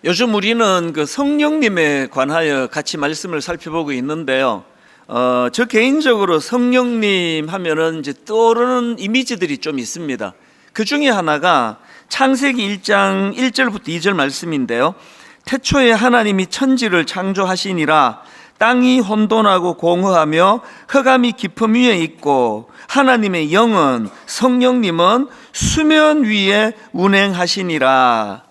요즘 우리는 그 성령님에 관하여 같이 말씀을 살펴보고 있는데요. 저 개인적으로 성령님 하면은 이제 떠오르는 이미지들이 좀 있습니다. 그 중에 하나가 창세기 1장 1절부터 2절 말씀인데요. 태초에 하나님이 천지를 창조하시니라. 땅이 혼돈하고 공허하며 흑암이 깊음 위에 있고 하나님의 영은 성령님은 수면 위에 운행하시니라.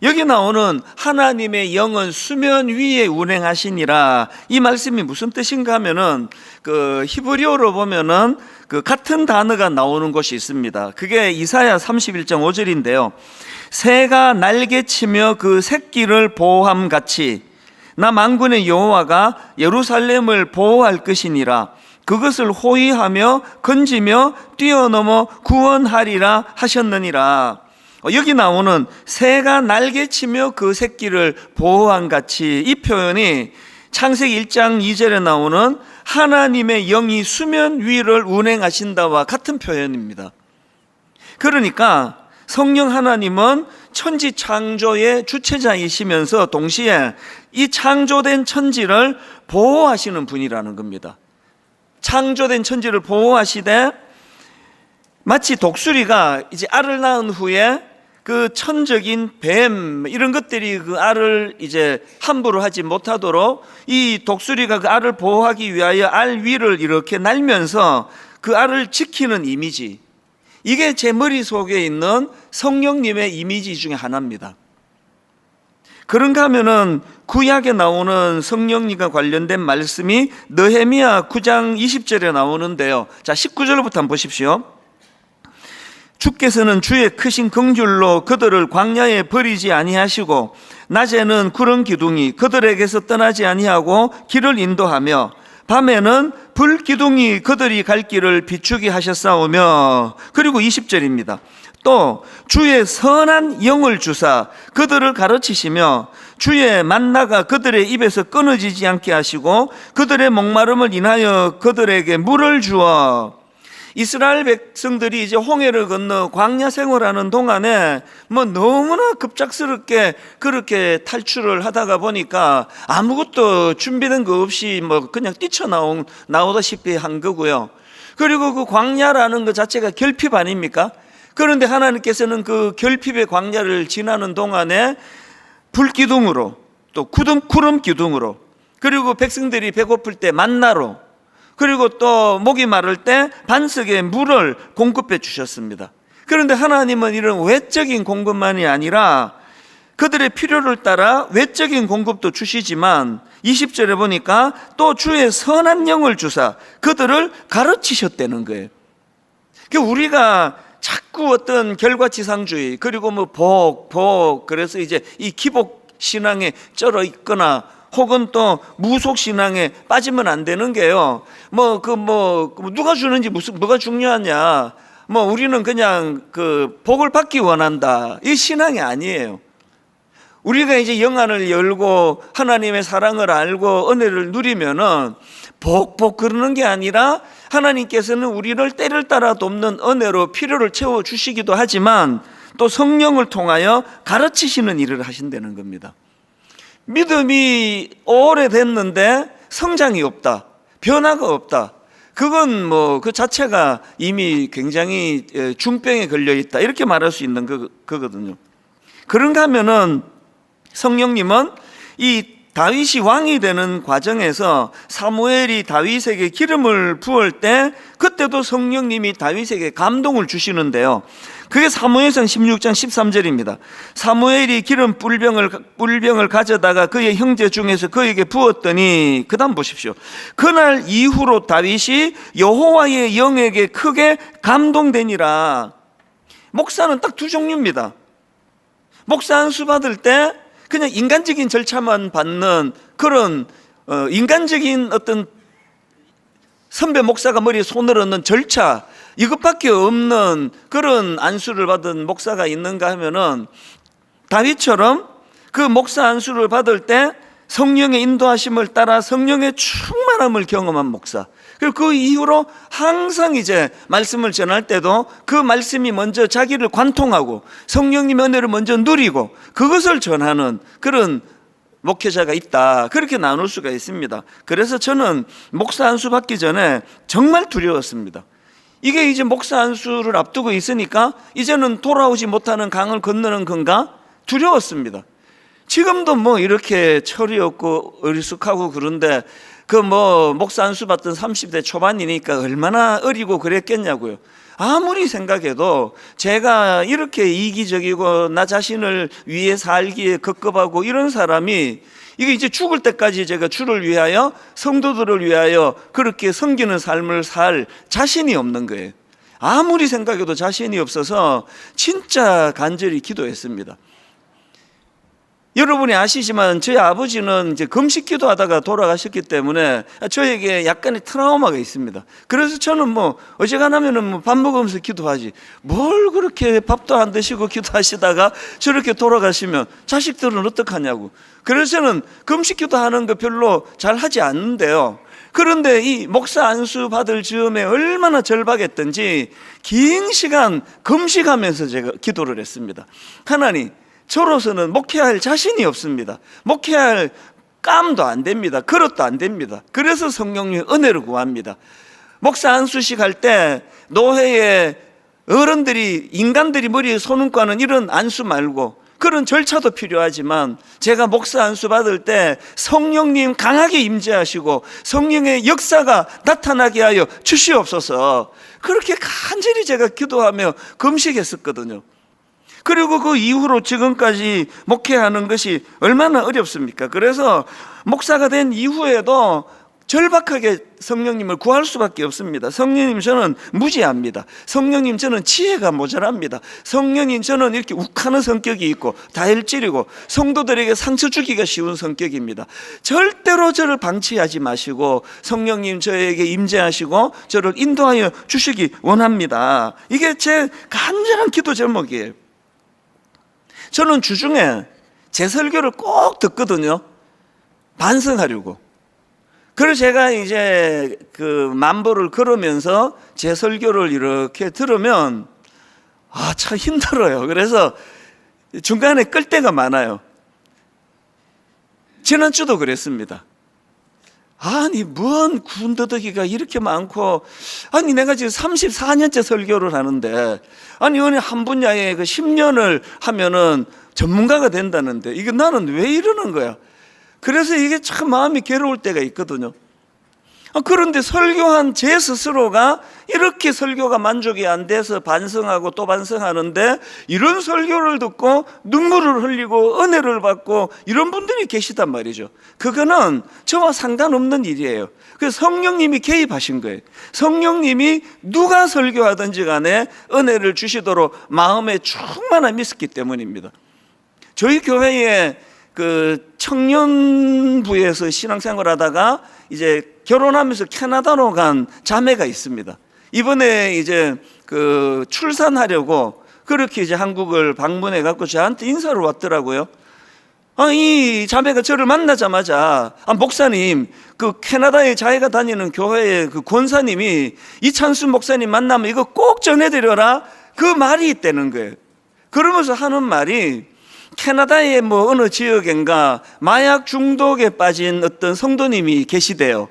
여기 나오는 하나님의 영은 수면 위에 운행하시니라, 이 말씀이 무슨 뜻인가 하면은 그 히브리어로 보면은 그 같은 단어가 나오는 것이 있습니다. 그게 이사야 31장 5절인데요. 새가 날개치며 그 새끼를 보호함 같이 나 만군의 여호와가 예루살렘을 보호할 것이니라. 그것을 호위하며 건지며 뛰어넘어 구원하리라 하셨느니라. 여기 나오는 새가 날개치며 그 새끼를 보호한 같이, 이 표현이 창세기 1장 2절에 나오는 하나님의 영이 수면 위를 운행하신다와 같은 표현입니다. 그러니까 성령 하나님은 천지 창조의 주체자이시면서 동시에 이 창조된 천지를 보호하시는 분이라는 겁니다. 창조된 천지를 보호하시되 마치 독수리가 이제 알을 낳은 후에 그 천적인 뱀 이런 것들이 그 알을 이제 함부로 하지 못하도록 이 독수리가 그 알을 보호하기 위하여 알 위를 이렇게 날면서 그 알을 지키는 이미지, 이게 제 머릿속에 있는 성령님의 이미지 중에 하나입니다. 그런가 하면은 구약에 나오는 성령님과 관련된 말씀이 느헤미야 9장 20절에 나오는데요. 자, 19절부터 한번 보십시오. 주께서는 주의 크신 긍휼로 그들을 광야에 버리지 아니하시고 낮에는 구름 기둥이 그들에게서 떠나지 아니하고 길을 인도하며 밤에는 불 기둥이 그들이 갈 길을 비추게 하셨사오며, 그리고 20절입니다. 또 주의 선한 영을 주사 그들을 가르치시며 주의 만나가 그들의 입에서 끊어지지 않게 하시고 그들의 목마름을 인하여 그들에게 물을 주어. 이스라엘 백성들이 이제 홍해를 건너 광야 생활하는 동안에 뭐 너무나 급작스럽게 그렇게 탈출을 하다가 보니까 아무것도 준비된 거 없이 뭐 그냥 뛰쳐나오다시피 한 거고요. 그리고 그 광야라는 것 자체가 결핍 아닙니까? 그런데 하나님께서는 그 결핍의 광야를 지나는 동안에 불기둥으로, 또 구름 기둥으로, 그리고 백성들이 배고플 때 만나로, 그리고 또 목이 마를 때 반석에 물을 공급해 주셨습니다. 그런데 하나님은 이런 외적인 공급만이 아니라 그들의 필요를 따라 외적인 공급도 주시지만 20절에 보니까 또 주의 선한 영을 주사 그들을 가르치셨다는 거예요. 우리가 자꾸 어떤 결과지상주의, 그리고 뭐 복, 그래서 이제 이 기복 신앙에 쩔어 있거나 혹은 또 무속 신앙에 빠지면 안 되는 게요. 누가 주는지 뭐가 중요하냐. 우리는 그냥 그 복을 받기 원한다. 이 신앙이 아니에요. 우리가 이제 영안을 열고 하나님의 사랑을 알고 은혜를 누리면은 복 그러는 게 아니라 하나님께서는 우리를 때를 따라 돕는 은혜로 필요를 채워 주시기도 하지만 또 성령을 통하여 가르치시는 일을 하신다는 겁니다. 믿음이 오래됐는데 성장이 없다, 변화가 없다, 그건 그 자체가 이미 굉장히 중병에 걸려 있다, 이렇게 말할 수 있는 거거든요. 그런가 하면은 성령님은 이 다윗이 왕이 되는 과정에서 사무엘이 다윗에게 기름을 부을 때 그때도 성령님이 다윗에게 감동을 주시는데요. 그게 사무엘상 16장 13절입니다. 사무엘이 기름 뿔병을 가져다가 그의 형제 중에서 그에게 부었더니, 그 다음 보십시오. 그날 이후로 다윗이 여호와의 영에게 크게 감동되니라. 목사는 딱 두 종류입니다. 목사 안수 받을 때 그냥 인간적인 절차만 받는 그런 인간적인 어떤 선배 목사가 머리에 손을 얹는 절차, 이것밖에 없는 그런 안수를 받은 목사가 있는가 하면은 다윗처럼 그 목사 안수를 받을 때 성령의 인도하심을 따라 성령의 충만함을 경험한 목사. 그리고 그 이후로 항상 이제 말씀을 전할 때도 그 말씀이 먼저 자기를 관통하고 성령님의 은혜를 먼저 누리고 그것을 전하는 그런 목회자가 있다. 그렇게 나눌 수가 있습니다. 그래서 저는 목사 안수 받기 전에 정말 두려웠습니다. 이게 이제 목사 안수를 앞두고 있으니까 이제는 돌아오지 못하는 강을 건너는 건가? 두려웠습니다. 지금도 뭐 이렇게 철이 없고 어리숙하고 그런데 그 뭐 목사 안수 받던 30대 초반이니까 얼마나 어리고 그랬겠냐고요. 아무리 생각해도 제가 이렇게 이기적이고 나 자신을 위해 살기에 급급하고 이런 사람이 이게 이제 죽을 때까지 제가 주를 위하여 성도들을 위하여 그렇게 섬기는 삶을 살 자신이 없는 거예요. 아무리 생각해도 자신이 없어서 진짜 간절히 기도했습니다. 여러분이 아시지만 저희 아버지는 이제 금식 기도하다가 돌아가셨기 때문에 저에게 약간의 트라우마가 있습니다. 그래서 저는 뭐 어지간하면은 뭐 밥 먹으면서 기도하지 뭘 그렇게 밥도 안 드시고 기도하시다가 저렇게 돌아가시면 자식들은 어떡하냐고. 그래서 저는 금식 기도하는 거 별로 잘 하지 않는데요. 그런데 이 목사 안수 받을 즈음에 얼마나 절박했던지 긴 시간 금식하면서 제가 기도를 했습니다. 하나님, 저로서는 목회할 자신이 없습니다. 목회할 깜도 안 됩니다. 그릇도 안 됩니다. 그래서 성령님의 은혜를 구합니다. 목사 안수식 할 때 노회에 어른들이 인간들이 머리에 손을 까는 이런 안수 말고 그런 절차도 필요하지만 제가 목사 안수 받을 때 성령님 강하게 임재하시고 성령의 역사가 나타나게 하여 주시옵소서. 그렇게 간절히 제가 기도하며 금식했었거든요. 그리고 그 이후로 지금까지 목회하는 것이 얼마나 어렵습니까? 그래서 목사가 된 이후에도 절박하게 성령님을 구할 수밖에 없습니다. 성령님, 저는 무지합니다. 성령님, 저는 지혜가 모자랍니다. 성령님, 저는 이렇게 욱하는 성격이 있고 다혈질이고 성도들에게 상처 주기가 쉬운 성격입니다. 절대로 저를 방치하지 마시고 성령님 저에게 임재하시고 저를 인도하여 주시기 원합니다. 이게 제 간절한 기도 제목이에요. 저는 주중에 제 설교를 꼭 듣거든요. 반성하려고. 그래서 제가 이제 그 만보를 걸으면서 제 설교를 이렇게 들으면 참 힘들어요. 그래서 중간에 끌 때가 많아요. 지난주도 그랬습니다. 아니 뭔 군더더기가 이렇게 많고, 아니 내가 지금 34년째 설교를 하는데 아니 어느 한 분야에 그 10년을 하면은 전문가가 된다는데 이게 나는 왜 이러는 거야. 그래서 이게 참 마음이 괴로울 때가 있거든요. 그런데 설교한 제 스스로가 이렇게 설교가 만족이 안 돼서 반성하고 또 반성하는데 이런 설교를 듣고 눈물을 흘리고 은혜를 받고 이런 분들이 계시단 말이죠. 그거는 저와 상관없는 일이에요. 그래서 성령님이 개입하신 거예요. 성령님이 누가 설교하든지 간에 은혜를 주시도록 마음에 충만함이 있었기 때문입니다. 저희 교회에 그 청년부에서 신앙생활 하다가 이제 결혼하면서 캐나다로 간 자매가 있습니다. 이번에 이제 그 출산하려고 그렇게 이제 한국을 방문해 갖고 저한테 인사를 왔더라고요. 이 자매가 저를 만나자마자 목사님, 그 캐나다에 자기가 다니는 교회의 그 권사님이 이찬수 목사님 만나면 이거 꼭 전해드려라, 그 말이 있다는 거예요. 그러면서 하는 말이 캐나다의 뭐 어느 지역인가 마약 중독에 빠진 어떤 성도님이 계셨대요.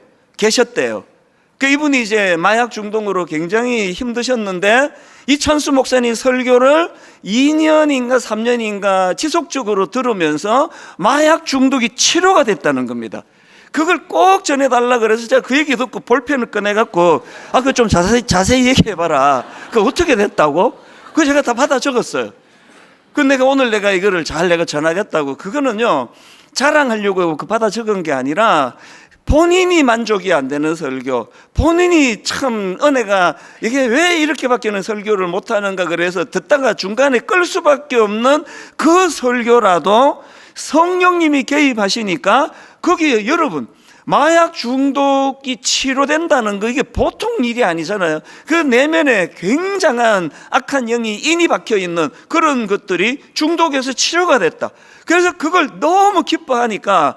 그 이분이 이제 마약 중독으로 굉장히 힘드셨는데 이찬수 목사님 설교를 2년인가 3년인가 지속적으로 들으면서 마약 중독이 치료가 됐다는 겁니다. 그걸 꼭 전해달라 그래서 제가 그 얘기 듣고 볼펜을 꺼내갖고 그거 좀 자세히 얘기해봐라. 그거 어떻게 됐다고? 그거 제가 다 받아 적었어요. 그 내가 오늘 내가 이거를 잘 내가 전하겠다고. 그거는요 자랑하려고 그 받아 적은 게 아니라 본인이 만족이 안 되는 설교, 본인이 참 은혜가 이게 왜 이렇게밖에는 설교를 못하는가 그래서 듣다가 중간에 끌 수밖에 없는 그 설교라도 성령님이 개입하시니까 거기에 여러분 마약 중독이 치료된다는 거 이게 보통 일이 아니잖아요. 그 내면에 굉장한 악한 영이 인이 박혀 있는 그런 것들이 중독에서 치료가 됐다. 그래서 그걸 너무 기뻐하니까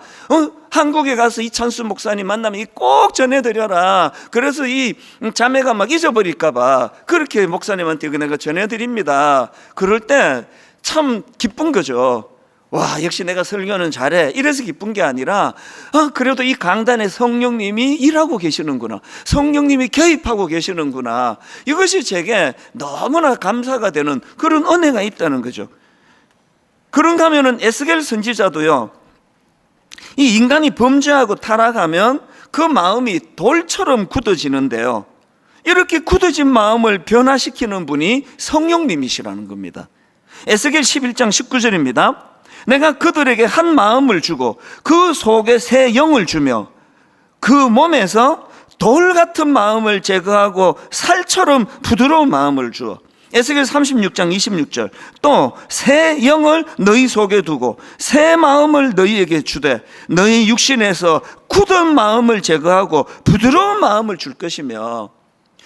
한국에 가서 이찬수 목사님 만나면 꼭 전해드려라. 그래서 이 자매가 막 잊어버릴까 봐 그렇게 목사님한테 내가 전해드립니다. 그럴 때 참 기쁜 거죠. 와, 역시 내가 설교는 잘해. 이래서 기쁜 게 아니라 그래도 이 강단에 성령님이 일하고 계시는구나, 성령님이 개입하고 계시는구나, 이것이 제게 너무나 감사가 되는 그런 은혜가 있다는 거죠. 그런가 하면은 에스겔 선지자도요, 이 인간이 범죄하고 타락하면 그 마음이 돌처럼 굳어지는데요, 이렇게 굳어진 마음을 변화시키는 분이 성령님이시라는 겁니다. 에스겔 11장 19절입니다. 내가 그들에게 한 마음을 주고 그 속에 새 영을 주며 그 몸에서 돌 같은 마음을 제거하고 살처럼 부드러운 마음을 주어. 에스겔 36장 26절 또 새 영을 너희 속에 두고 새 마음을 너희에게 주되 너희 육신에서 굳은 마음을 제거하고 부드러운 마음을 줄 것이며.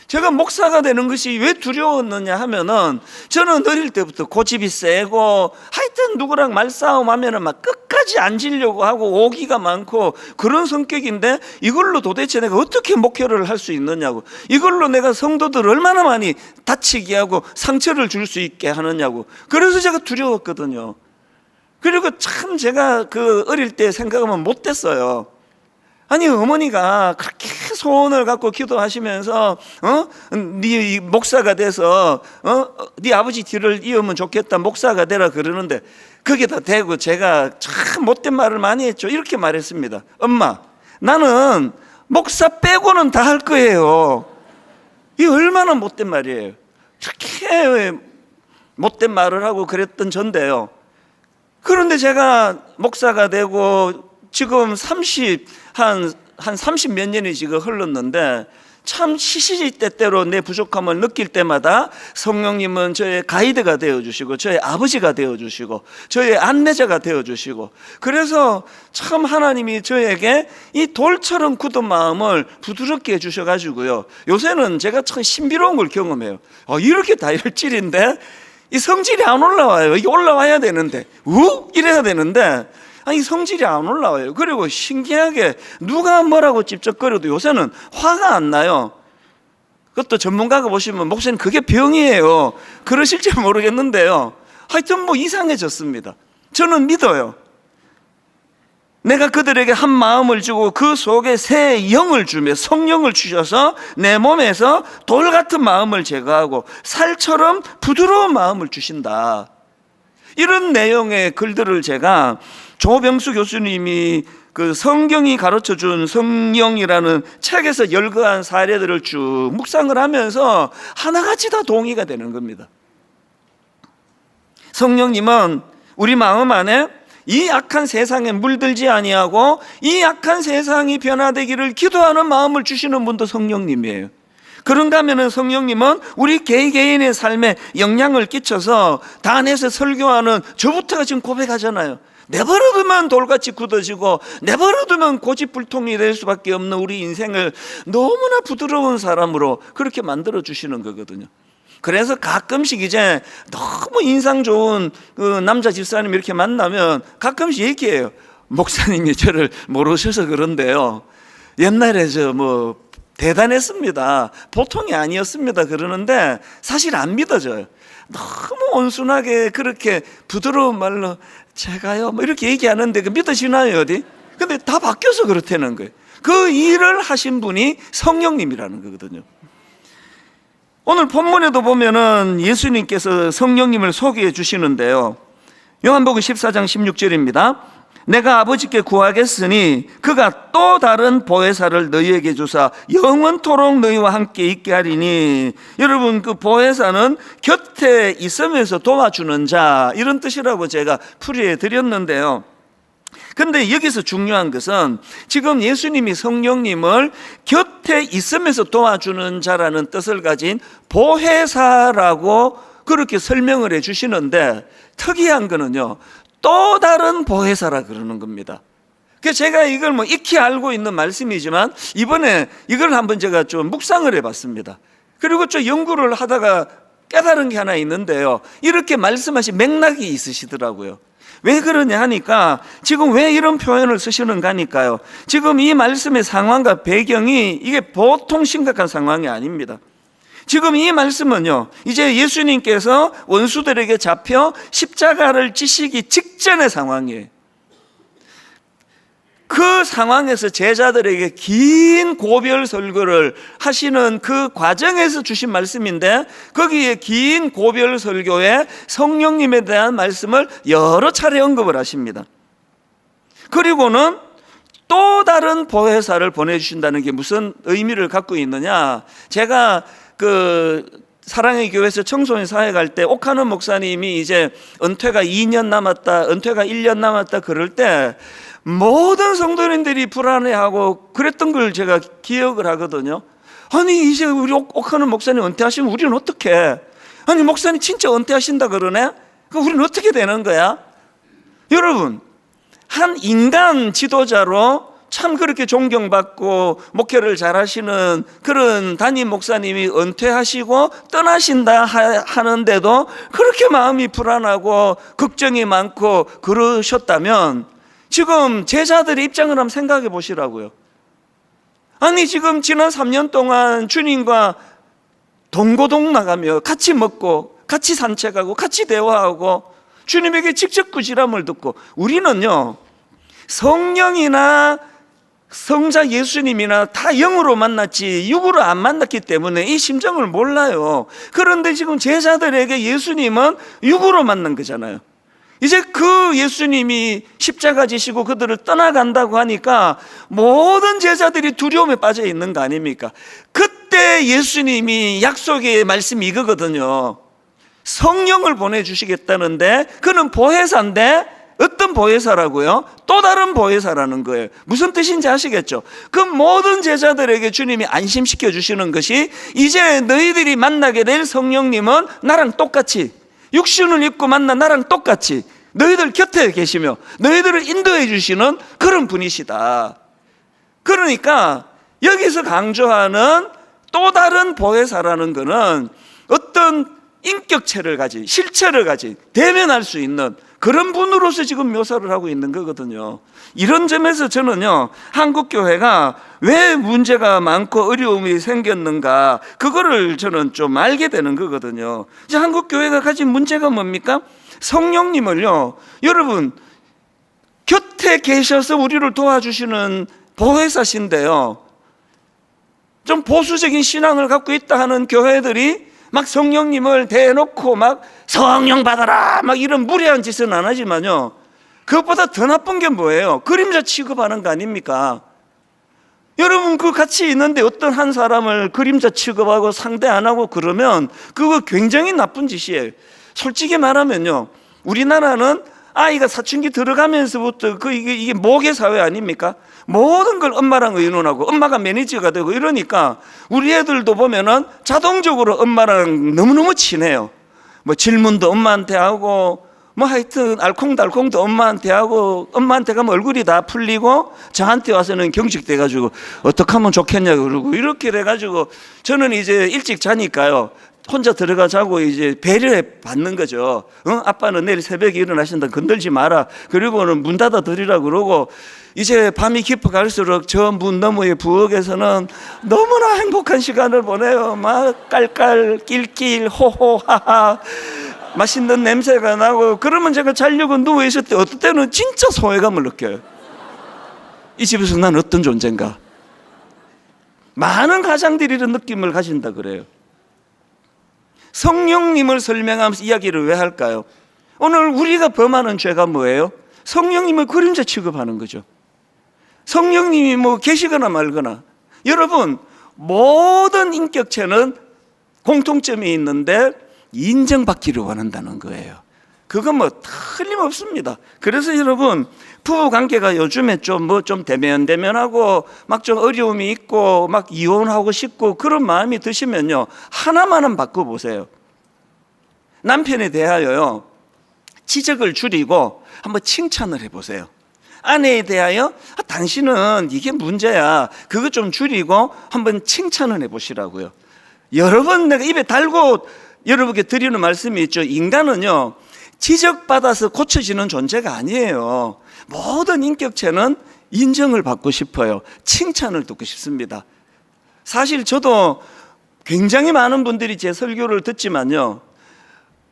제가 목사가 되는 것이 왜 두려웠느냐 하면은 저는 어릴 때부터 고집이 세고 하여튼 누구랑 말싸움 하면은 막 끝까지 앉으려고 하고 오기가 많고 그런 성격인데 이걸로 도대체 내가 어떻게 목회를 할 수 있느냐고, 이걸로 내가 성도들을 얼마나 많이 다치게 하고 상처를 줄 수 있게 하느냐고, 그래서 제가 두려웠거든요. 그리고 참 제가 그 어릴 때 생각하면 못됐어요. 아니, 어머니가 그렇게 소원을 갖고 기도하시면서 네 목사가 돼서 네 아버지 뒤를 이으면 좋겠다, 목사가 되라 그러는데 거기다 대고 제가 참 못된 말을 많이 했죠. 이렇게 말했습니다. 엄마, 나는 목사 빼고는 다 할 거예요. 이게 얼마나 못된 말이에요. 이렇게 못된 말을 하고 그랬던 전데요. 그런데 제가 목사가 되고 지금 30 몇 년이 지금 흘렀는데 참 시시때때로 내 부족함을 느낄 때마다 성령님은 저의 가이드가 되어주시고 저의 아버지가 되어주시고 저의 안내자가 되어주시고, 그래서 참 하나님이 저에게 이 돌처럼 굳은 마음을 부드럽게 해주셔가지고요, 요새는 제가 참 신비로운 걸 경험해요. 이렇게 다혈질인데 이 성질이 안 올라와요. 이게 올라와야 되는데 이래야 되는데 아니, 성질이 안 올라와요. 그리고 신기하게 누가 뭐라고 찝쩍거려도 요새는 화가 안 나요. 그것도 전문가가 보시면 목사님 그게 병이에요 그러실지 모르겠는데요, 하여튼 뭐 이상해졌습니다. 저는 믿어요. 내가 그들에게 한 마음을 주고 그 속에 새 영을 주며 성령을 주셔서 내 몸에서 돌 같은 마음을 제거하고 살처럼 부드러운 마음을 주신다. 이런 내용의 글들을 제가 조병수 교수님이 그 성경이 가르쳐준 성령이라는 책에서 열거한 사례들을 쭉 묵상을 하면서 하나같이 다 동의가 되는 겁니다. 성령님은 우리 마음 안에 이 악한 세상에 물들지 아니하고 이 악한 세상이 변화되기를 기도하는 마음을 주시는 분도 성령님이에요. 그런가 하면 성령님은 우리 개개인의 삶에 영향을 끼쳐서 단에서 설교하는 저부터가 지금 고백하잖아요. 내버려두면 돌같이 굳어지고 내버려두면 고집불통이 될 수밖에 없는 우리 인생을 너무나 부드러운 사람으로 그렇게 만들어 주시는 거거든요. 그래서 가끔씩 이제 너무 인상 좋은 그 남자 집사님 이렇게 만나면 가끔씩 얘기해요. 목사님이 저를 모르셔서 그런데요, 옛날에 저 뭐 대단했습니다, 보통이 아니었습니다 그러는데 사실 안 믿어져요. 너무 온순하게 그렇게 부드러운 말로 제가요 뭐 이렇게 얘기하는데 그 믿어지나요 어디? 근데 다 바뀌어서 그렇다는 거예요. 그 일을 하신 분이 성령님이라는 거거든요. 오늘 본문에도 보면은 예수님께서 성령님을 소개해 주시는데요, 요한복음 14장 16절입니다. 내가 아버지께 구하겠으니 그가 또 다른 보혜사를 너희에게 주사 영원토록 너희와 함께 있게 하리니. 여러분, 그 보혜사는 곁에 있으면서 도와주는 자, 이런 뜻이라고 제가 풀이해 드렸는데요, 근데 여기서 중요한 것은 지금 예수님이 성령님을 곁에 있으면서 도와주는 자라는 뜻을 가진 보혜사라고 그렇게 설명을 해 주시는데, 특이한 거는요, 또 다른 보혜사라 그러는 겁니다. 그래서 제가 이걸 뭐 익히 알고 있는 말씀이지만 이번에 이걸 한번 제가 좀 묵상을 해봤습니다. 그리고 좀 연구를 하다가 깨달은 게 하나 있는데요, 이렇게 말씀하신 맥락이 있으시더라고요. 왜 그러냐 하니까 지금 왜 이런 표현을 쓰시는가 하니까요, 지금 이 말씀의 상황과 배경이 이게 보통 심각한 상황이 아닙니다. 지금 이 말씀은요, 이제 예수님께서 원수들에게 잡혀 십자가를 지시기 직전의 상황이에요. 그 상황에서 제자들에게 긴 고별 설교를 하시는 그 과정에서 주신 말씀인데, 거기에 긴 고별 설교에 성령님에 대한 말씀을 여러 차례 언급을 하십니다. 그리고는 또 다른 보혜사를 보내주신다는 게 무슨 의미를 갖고 있느냐, 제가 사랑의 교회에서 청소년 사회 갈 때 옥하는 목사님이 이제 은퇴가 2년 남았다, 은퇴가 1년 남았다 그럴 때 모든 성도님들이 불안해하고 그랬던 걸 제가 기억을 하거든요. 아니 이제 우리 옥하는 목사님 은퇴하시면 우리는 어떻게, 아니 목사님 진짜 은퇴하신다 그러네? 그럼 우리는 어떻게 되는 거야? 여러분, 한 인간 지도자로 참 그렇게 존경받고 목회를 잘 하시는 그런 담임 목사님이 은퇴하시고 떠나신다 하는데도 그렇게 마음이 불안하고 걱정이 많고 그러셨다면, 지금 제자들의 입장을 한번 생각해 보시라고요. 아니 지금 지난 3년 동안 주님과 동고동 나가며 같이 먹고 같이 산책하고 같이 대화하고 주님에게 직접 꾸지람을 듣고, 우리는요 성령이나 성자 예수님이나 다 영으로 만났지 육으로 안 만났기 때문에 이 심정을 몰라요. 그런데 지금 제자들에게 예수님은 육으로 만난 거잖아요. 이제 그 예수님이 십자가 지시고 그들을 떠나간다고 하니까 모든 제자들이 두려움에 빠져 있는 거 아닙니까? 그때 예수님이 약속의 말씀이 이거거든요. 성령을 보내주시겠다는데, 그는 보혜사인데 어떤 보혜사라고요? 또 다른 보혜사라는 거예요. 무슨 뜻인지 아시겠죠? 그 모든 제자들에게 주님이 안심시켜 주시는 것이, 이제 너희들이 만나게 될 성령님은 나랑 똑같이 육신을 입고 만나 나랑 똑같이 너희들 곁에 계시며 너희들을 인도해 주시는 그런 분이시다. 그러니까 여기서 강조하는 또 다른 보혜사라는 것은 어떤 인격체를 가진, 실체를 가진, 대면할 수 있는 그런 분으로서 지금 묘사를 하고 있는 거거든요. 이런 점에서 저는요, 한국교회가 왜 문제가 많고 어려움이 생겼는가, 그거를 저는 좀 알게 되는 거거든요. 이제 한국교회가 가진 문제가 뭡니까? 성령님을요, 여러분 곁에 계셔서 우리를 도와주시는 보혜사신데요, 좀 보수적인 신앙을 갖고 있다 하는 교회들이 막 성령님을 대놓고 막 성령 받아라 막 이런 무례한 짓은 안 하지만요, 그것보다 더 나쁜 게 뭐예요? 그림자 취급하는 거 아닙니까? 여러분 그 같이 있는데 어떤 한 사람을 그림자 취급하고 상대 안 하고 그러면 그거 굉장히 나쁜 짓이에요. 솔직히 말하면요, 우리나라는 아이가 사춘기 들어가면서부터 이게 모계 사회 아닙니까? 모든 걸 엄마랑 의논하고 엄마가 매니저가 되고 이러니까 우리 애들도 보면은 자동적으로 엄마랑 너무너무 친해요. 뭐 질문도 엄마한테 하고 뭐 하여튼 알콩달콩도 엄마한테 하고, 엄마한테 가면 얼굴이 다 풀리고 저한테 와서는 경직돼 가지고 어떻게 하면 좋겠냐 그러고 이렇게 돼 가지고, 저는 이제 일찍 자니까요 혼자 들어가 자고 이제 배려해 받는 거죠. 아빠는 내일 새벽에 일어나신다, 건들지 마라, 그리고는 문 닫아 드리라 그러고, 이제 밤이 깊어갈수록 저 문 너머의 부엌에서는 너무나 행복한 시간을 보내요. 막 깔깔 낄낄 호호하하 맛있는 냄새가 나고, 그러면 제가 자려고 누워 있을 때 어떨 때는 진짜 소외감을 느껴요. 이 집에서 난 어떤 존재인가. 많은 가장들이 이런 느낌을 가진다 그래요. 성령님을 설명하면서 이야기를 왜 할까요? 오늘 우리가 범하는 죄가 뭐예요? 성령님을 그림자 취급하는 거죠. 성령님이 뭐 계시거나 말거나. 여러분, 모든 인격체는 공통점이 있는데 인정받기를 원한다는 거예요. 그건 뭐 틀림없습니다. 그래서 여러분, 부부 관계가 요즘에 좀 대면하고 막 좀 어려움이 있고 막 이혼하고 싶고 그런 마음이 드시면요, 하나만은 바꿔보세요. 남편에 대하여요 지적을 줄이고 한번 칭찬을 해보세요. 아내에 대하여 당신은 이게 문제야, 그거 좀 줄이고 한번 칭찬을 해보시라고요. 여러 번 내가 입에 달고 여러분께 드리는 말씀이 있죠. 인간은요, 지적받아서 고쳐지는 존재가 아니에요. 모든 인격체는 인정을 받고 싶어요. 칭찬을 듣고 싶습니다. 사실 저도 굉장히 많은 분들이 제 설교를 듣지만요,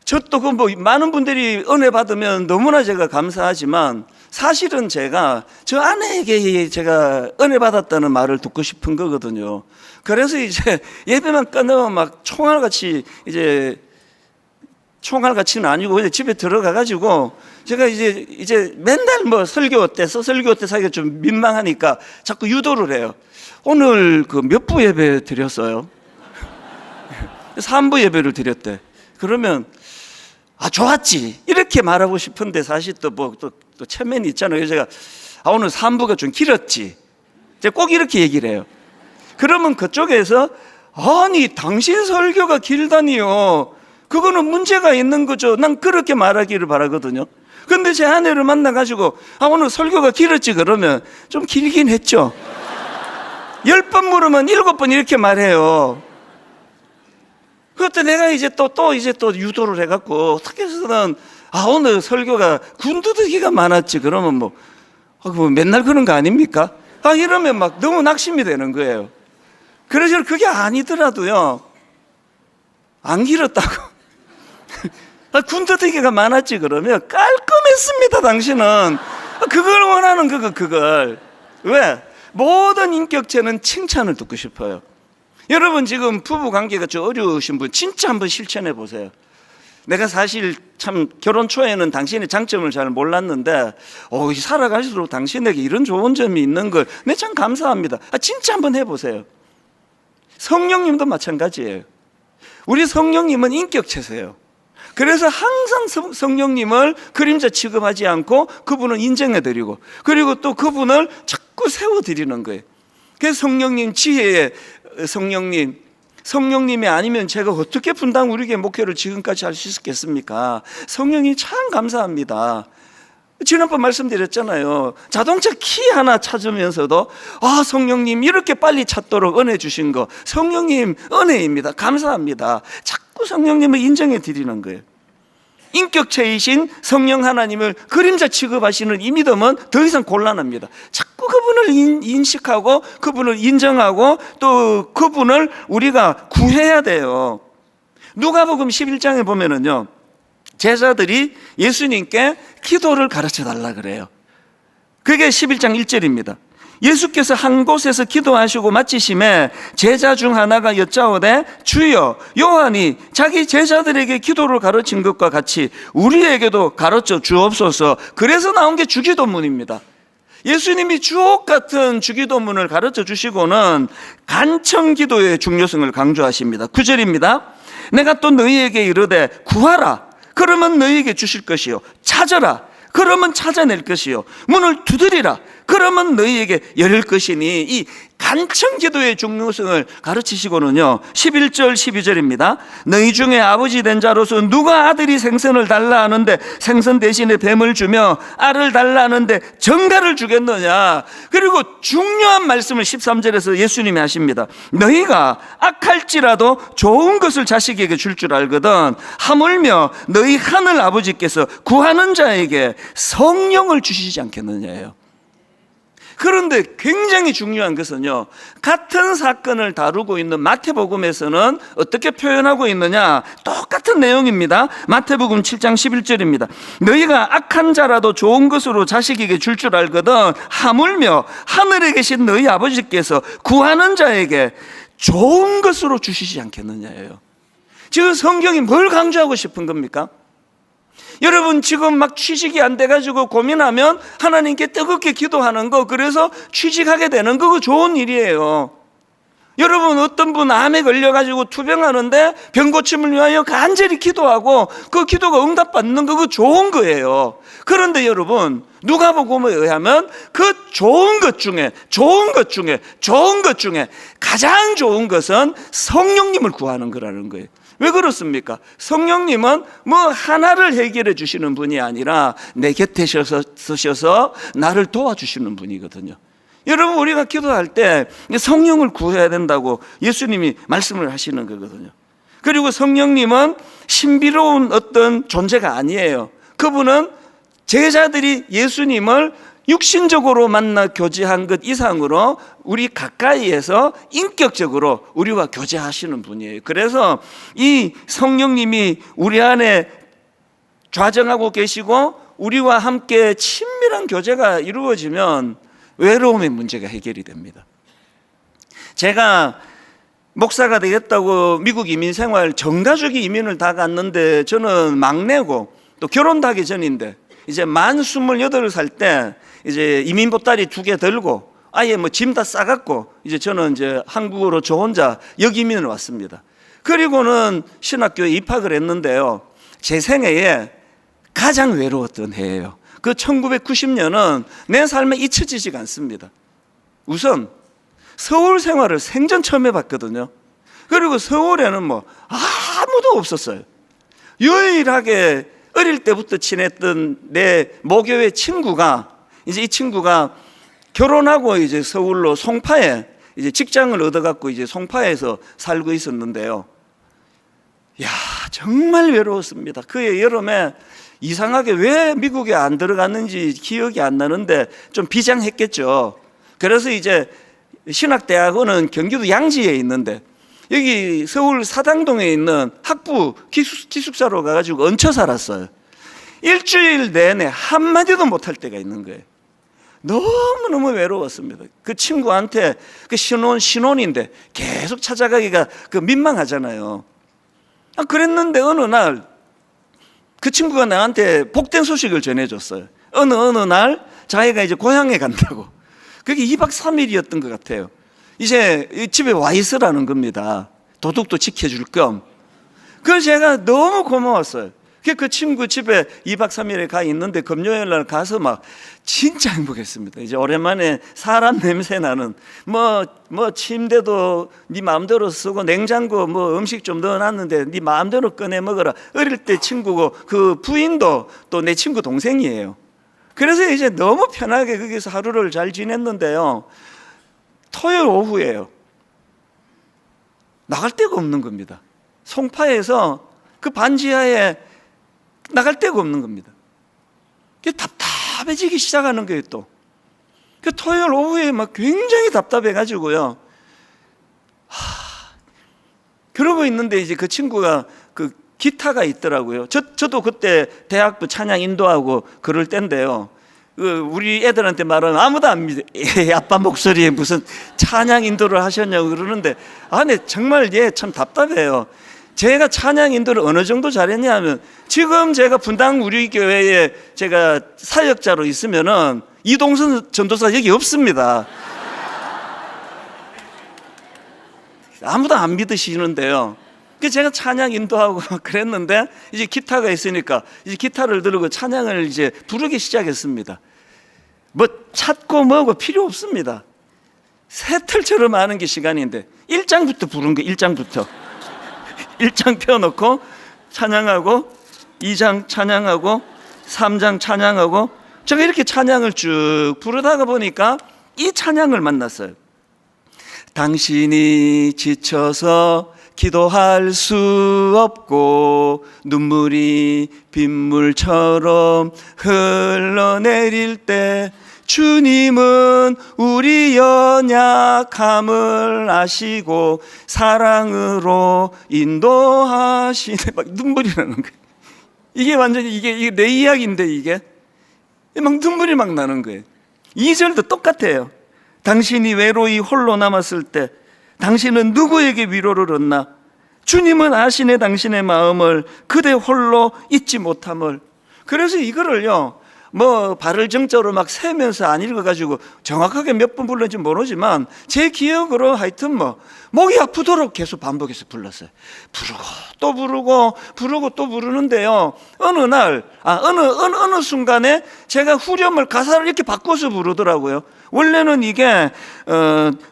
저도 많은 분들이 은혜 받으면 너무나 제가 감사하지만, 사실은 제가 저 아내에게 제가 은혜 받았다는 말을 듣고 싶은 거거든요. 그래서 이제 예배만 끝나면 막 총알같이는 아니고 그냥 집에 들어가가지고 제가 이제 맨날 설교 때 사기가 좀 민망하니까 자꾸 유도를 해요. 오늘 몇 부 예배 드렸어요? 3부 예배를 드렸대. 그러면 좋았지 이렇게 말하고 싶은데, 사실 또 체면이 있잖아요. 제가 오늘 3부가 좀 길었지, 제가 꼭 이렇게 얘기를 해요. 그러면 그쪽에서 아니 당신 설교가 길다니요, 그거는 문제가 있는 거죠. 난 그렇게 말하기를 바라거든요. 근데 제 아내를 만나가지고 오늘 설교가 길었지 그러면 좀 길긴 했죠. 10번 물으면 7번 이렇게 말해요. 그때 내가 이제 또 유도를 해갖고 어떻게 해서는 오늘 설교가 군더더기가 많았지 그러면 맨날 그런 거 아닙니까? 이러면 막 너무 낙심이 되는 거예요. 그래서 그게 아니더라도요, 안 길었다고 군더더기가 많았지 그러면 깔끔했습니다. 당신은 그걸 원하는 그걸 왜? 모든 인격체는 칭찬을 듣고 싶어요. 여러분 지금 부부 관계가 좀 어려우신 분 진짜 한번 실천해 보세요. 내가 사실 참 결혼 초에는 당신의 장점을 잘 몰랐는데 살아갈수록 당신에게 이런 좋은 점이 있는 걸 내가 참 감사합니다. 진짜 한번 해보세요. 성령님도 마찬가지예요. 우리 성령님은 인격체세요. 그래서 항상 성령님을 그림자 취급하지 않고 그분을 인정해드리고, 그리고 또 그분을 자꾸 세워드리는 거예요. 그래서 성령님 지혜의 성령님이 아니면 제가 어떻게 분당 우리교회 목회를 지금까지 할 수 있었겠습니까? 성령이 참 감사합니다. 지난번 말씀드렸잖아요. 자동차 키 하나 찾으면서도 성령님 이렇게 빨리 찾도록 은혜 주신 거, 성령님 은혜입니다. 감사합니다. 자꾸 성령님을 인정해 드리는 거예요. 인격체이신 성령 하나님을 그림자 취급하시는 이 믿음은 더 이상 곤란합니다. 자꾸 그분을 인식하고 그분을 인정하고 또 그분을 우리가 구해야 돼요. 누가복음 11장에 보면은요, 제자들이 예수님께 기도를 가르쳐 달라 그래요. 그게 11장 1절입니다. 예수께서 한 곳에서 기도하시고 마치심에 제자 중 하나가 여짜오되 주여, 요한이 자기 제자들에게 기도를 가르친 것과 같이 우리에게도 가르쳐 주옵소서. 그래서 나온 게 주기도문입니다. 예수님이 주옥 같은 주기도문을 가르쳐 주시고는 간청기도의 중요성을 강조하십니다. 9절입니다. 내가 또 너희에게 이르되 구하라, 그러면 너희에게 주실 것이요, 찾아라, 그러면 찾아낼 것이요, 문을 두드리라, 그러면 너희에게 열릴 것이니, 이 간청기도의 중요성을 가르치시고는요, 11절 12절입니다. 너희 중에 아버지 된 자로서 누가 아들이 생선을 달라 하는데 생선 대신에 뱀을 주며 알을 달라 하는데 정갈을 주겠느냐. 그리고 중요한 말씀을 13절에서 예수님이 하십니다. 너희가 악할지라도 좋은 것을 자식에게 줄 줄 알거든 하물며 너희 하늘 아버지께서 구하는 자에게 성령을 주시지 않겠느냐예요. 그런데 굉장히 중요한 것은요, 같은 사건을 다루고 있는 마태복음에서는 어떻게 표현하고 있느냐, 똑같은 내용입니다. 마태복음 7장 11절입니다. 너희가 악한 자라도 좋은 것으로 자식에게 줄 줄 알거든 하물며 하늘에 계신 너희 아버지께서 구하는 자에게 좋은 것으로 주시지 않겠느냐예요. 지금 성경이 뭘 강조하고 싶은 겁니까? 여러분 지금 막 취직이 안 돼가지고 고민하면 하나님께 뜨겁게 기도하는 거, 그래서 취직하게 되는 거, 그거 좋은 일이에요. 여러분 어떤 분 암에 걸려가지고 투병하는데 병 고침을 위하여 간절히 기도하고 그 기도가 응답받는 거, 그거 좋은 거예요. 그런데 여러분 누가복음에 의하면 그 좋은 것 중에 가장 좋은 것은 성령님을 구하는 거라는 거예요. 왜 그렇습니까? 성령님은 뭐 하나를 해결해 주시는 분이 아니라 내 곁에 서셔서 나를 도와주시는 분이거든요. 여러분, 우리가 기도할 때 성령을 구해야 된다고 예수님이 말씀을 하시는 거거든요. 그리고 성령님은 신비로운 어떤 존재가 아니에요. 그분은 제자들이 예수님을 육신적으로 만나 교제한 것 이상으로 우리 가까이에서 인격적으로 우리와 교제하시는 분이에요. 그래서 이 성령님이 우리 안에 좌정하고 계시고 우리와 함께 친밀한 교제가 이루어지면 외로움의 문제가 해결이 됩니다. 제가 목사가 되겠다고 미국 이민 생활 전 가족이 이민을 다 갔는데 저는 막내고 또 결혼도 하기 전인데 이제 만 28살 때 이제 이민 보따리 2개 들고 아예 뭐 짐 다 싸갖고 이제 저는 이제 한국으로 저 혼자 역이민을 왔습니다. 그리고는 신학교에 입학을 했는데요. 제 생애에 가장 외로웠던 해예요. 그 1990년은 내 삶에 잊혀지지가 않습니다. 우선 서울 생활을 생전 처음 해봤거든요. 그리고 서울에는 뭐 아무도 없었어요. 유일하게 어릴 때부터 지냈던 내 모교의 친구가 이제 이 친구가 결혼하고 이제 서울로 송파에 이제 직장을 얻어갖고 이제 송파에서 살고 있었는데요. 야, 정말 외로웠습니다. 그해 여름에 이상하게 왜 미국에 안 들어갔는지 기억이 안 나는데 좀 비장했겠죠. 그래서 이제 신학대학원은 경기도 양지에 있는데 여기 서울 사당동에 있는 학부 기숙사로 가가지고 얹혀 살았어요. 일주일 내내 한마디도 못할 때가 있는 거예요. 너무너무 외로웠습니다. 그 친구한테 그 신혼인데 계속 찾아가기가 그 민망하잖아요. 그랬는데 어느 날 그 친구가 나한테 복된 소식을 전해줬어요. 어느 날 자기가 이제 고향에 간다고. 그게 2박 3일이었던 것 같아요. 이제 집에 와 있으라는 겁니다. 도둑도 지켜줄 겸. 그래서 제가 너무 고마웠어요. 그 친구 집에 2박 3일에 가 있는데 금요일 날 가서 막 진짜 행복했습니다. 이제 오랜만에 사람 냄새 나는 뭐 침대도 네 마음대로 쓰고 냉장고 뭐 음식 좀 넣어놨는데 네 마음대로 꺼내 먹어라. 어릴 때 친구고 그 부인도 또 내 친구 동생이에요. 그래서 이제 너무 편하게 거기서 하루를 잘 지냈는데요. 토요일 오후에요. 나갈 데가 없는 겁니다. 송파에서 그 반지하에 나갈 데가 없는 겁니다. 답답해지기 시작하는 거예요. 또 그 토요일 오후에 막 굉장히 답답해가지고요. 그러고 있는데 이제 그 친구가 그 기타가 있더라고요. 저도 그때 대학부 찬양 인도하고 그럴 때인데요. 우리 애들한테 말하면 아무도 안 믿어. 아빠 목소리에 무슨 찬양 인도를 하셨냐고 그러는데 네, 정말 참 답답해요. 제가 찬양 인도를 어느 정도 잘했냐면 지금 제가 분당 우리 교회에 제가 사역자로 있으면은 이동선 전도사 여기 없습니다. 아무도 안 믿으시는데요. 제가 찬양 인도하고 그랬는데 이제 기타가 있으니까 이제 기타를 들고 찬양을 이제 부르기 시작했습니다. 뭐 찾고 뭐고 필요 없습니다. 새틀처럼 하는 게 시간인데 1장부터 부른 거 1장부터 1장 펴놓고 찬양하고 2장 찬양하고 3장 찬양하고 제가 이렇게 찬양을 쭉 부르다가 보니까 이 찬양을 만났어요. 당신이 지쳐서 기도할 수 없고 눈물이 빗물처럼 흘러내릴 때 주님은 우리 연약함을 아시고 사랑으로 인도하시네. 막 눈물이 나는 거예요. 이게 완전히 이게 내 이야기인데 이게 막 눈물이 막 나는 거예요. 2절도 똑같아요. 당신이 외로이 홀로 남았을 때 당신은 누구에게 위로를 얻나? 주님은 아시네 당신의 마음을 그대 홀로 잊지 못함을. 그래서 이거를요 뭐 발을 정자로 막 세면서 안 읽어가지고 정확하게 몇 번 불렀는지 모르지만 제 기억으로 하여튼 뭐 목이 아프도록 계속 반복해서 불렀어요. 부르고 또 부르고 부르고 또 부르는데요. 어느 날 어느 순간에 제가 후렴을 가사를 이렇게 바꿔서 부르더라고요. 원래는 이게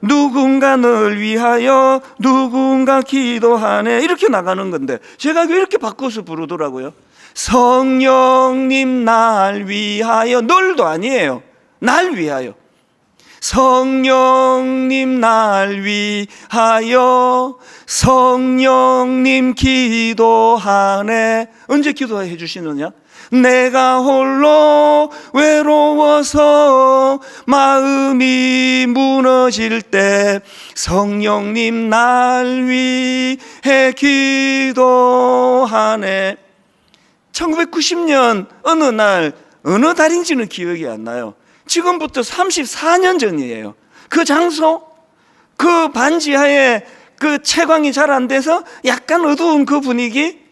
누군가를 위하여 누군가 기도하네 이렇게 나가는 건데 제가 이렇게 바꿔서 부르더라고요. 성령님 날 위하여, 널도 아니에요. 날 위하여. 성령님 날 위하여 성령님 기도하네. 언제 기도해 주시느냐? 내가 홀로 외로워서 마음이 무너질 때 성령님 날 위해 기도하네. 1990년 어느 날 어느 달인지는 기억이 안 나요. 지금부터 34년 전이에요. 그 장소, 그 반지하에 그 채광이 잘 안 돼서 약간 어두운 그 분위기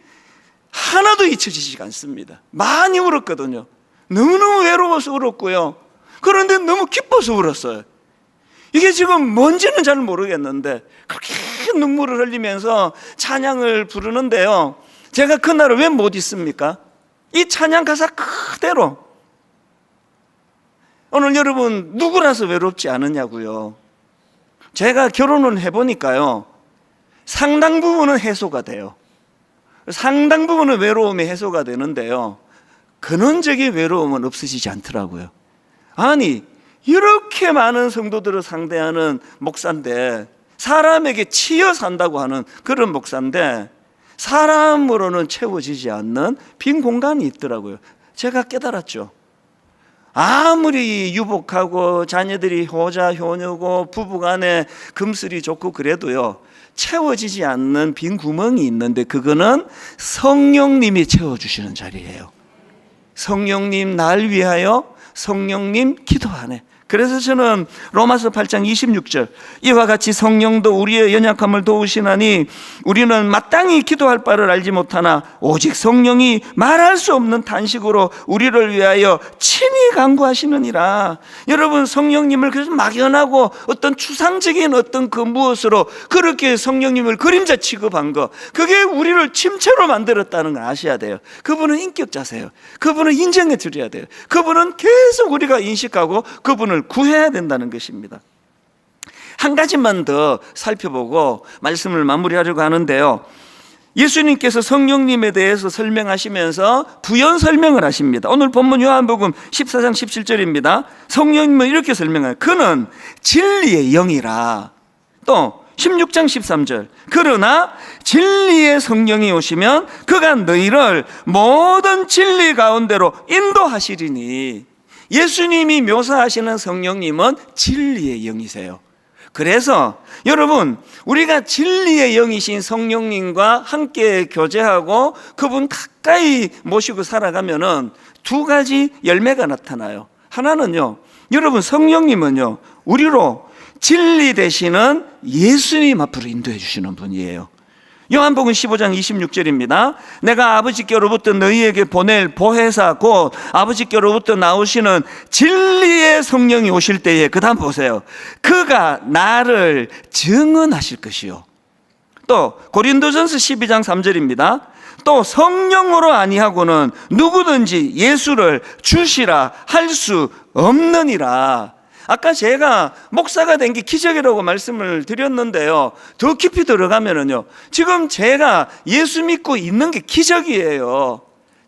하나도 잊혀지지가 않습니다. 많이 울었거든요. 너무너무 외로워서 울었고요. 그런데 너무 기뻐서 울었어요. 이게 지금 뭔지는 잘 모르겠는데 그렇게 눈물을 흘리면서 찬양을 부르는데요. 제가 그날을 왜 못 잊습니까? 이 찬양 가사 그대로. 오늘 여러분 누구라서 외롭지 않으냐고요. 제가 결혼을 해보니까요, 상당 부분은 해소가 돼요. 상당 부분은 외로움이 해소가 되는데요, 근원적인 외로움은 없어지지 않더라고요. 아니 이렇게 많은 성도들을 상대하는 목사인데, 사람에게 치여 산다고 하는 그런 목사인데 사람으로는 채워지지 않는 빈 공간이 있더라고요. 제가 깨달았죠. 아무리 유복하고 자녀들이 효자 효녀고 부부간에 금슬이 좋고 그래도요, 채워지지 않는 빈 구멍이 있는데 그거는 성령님이 채워주시는 자리예요. 성령님 날 위하여 성령님 기도하네. 그래서 저는 로마서 8장 26절, 이와 같이 성령도 우리의 연약함을 도우시나니 우리는 마땅히 기도할 바를 알지 못하나 오직 성령이 말할 수 없는 탄식으로 우리를 위하여 친히 간구하시느니라. 여러분, 성령님을 그래서 막연하고 어떤 추상적인 어떤 그 무엇으로 그렇게 성령님을 그림자 취급한 거, 그게 우리를 침체로 만들었다는 걸 아셔야 돼요. 그분은 인격자세요. 그분은 인정해 드려야 돼요. 그분은 계속 우리가 인식하고 그분을 구해야 된다는 것입니다. 한 가지만 더 살펴보고 말씀을 마무리하려고 하는데요, 예수님께서 성령님에 대해서 설명하시면서 부연 설명을 하십니다. 오늘 본문 요한복음 14장 17절입니다. 성령님은 이렇게 설명해요. 그는 진리의 영이라. 또 16장 13절, 그러나 진리의 성령이 오시면 그가 너희를 모든 진리 가운데로 인도하시리니. 예수님이 묘사하시는 성령님은 진리의 영이세요. 그래서 여러분, 우리가 진리의 영이신 성령님과 함께 교제하고 그분 가까이 모시고 살아가면은 두 가지 열매가 나타나요. 하나는요, 여러분, 성령님은요 우리로 진리 되시는 예수님 앞으로 인도해 주시는 분이에요. 요한복음 15장 26절입니다. 내가 아버지께로부터 너희에게 보낼 보혜사 곧 아버지께로부터 나오시는 진리의 성령이 오실 때에, 그 다음 보세요, 그가 나를 증언하실 것이요. 또 고린도전서 12장 3절입니다. 또 성령으로 아니하고는 누구든지 예수를 주시라 할 수 없느니라. 아까 제가 목사가 된 게 기적이라고 말씀을 드렸는데요, 더 깊이 들어가면은요, 지금 제가 예수 믿고 있는 게 기적이에요.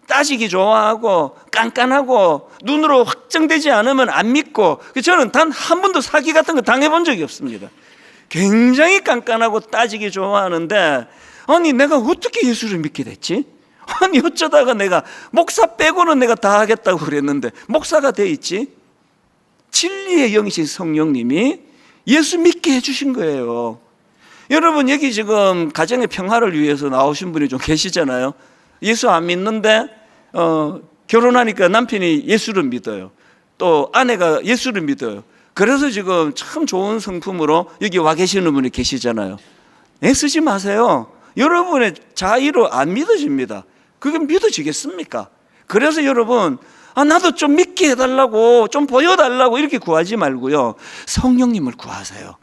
따지기 좋아하고 깐깐하고 눈으로 확정되지 않으면 안 믿고, 저는 단 한 번도 사기 같은 거 당해본 적이 없습니다. 굉장히 깐깐하고 따지기 좋아하는데, 아니 내가 어떻게 예수를 믿게 됐지? 아니 어쩌다가 내가 목사 빼고는 내가 다 하겠다고 그랬는데 목사가 돼 있지? 진리의 영이신 성령님이 예수 믿게 해주신 거예요. 여러분, 여기 지금 가정의 평화를 위해서 나오신 분이 좀 계시잖아요. 예수 안 믿는데 결혼하니까 남편이 예수를 믿어요. 또 아내가 예수를 믿어요. 그래서 지금 참 좋은 성품으로 여기 와 계시는 분이 계시잖아요. 애쓰지 마세요. 여러분의 자의로 안 믿어집니다. 그게 믿어지겠습니까? 그래서 여러분, 나도 좀 믿게 해달라고, 좀 보여달라고 이렇게 구하지 말고요, 성령님을 구하세요.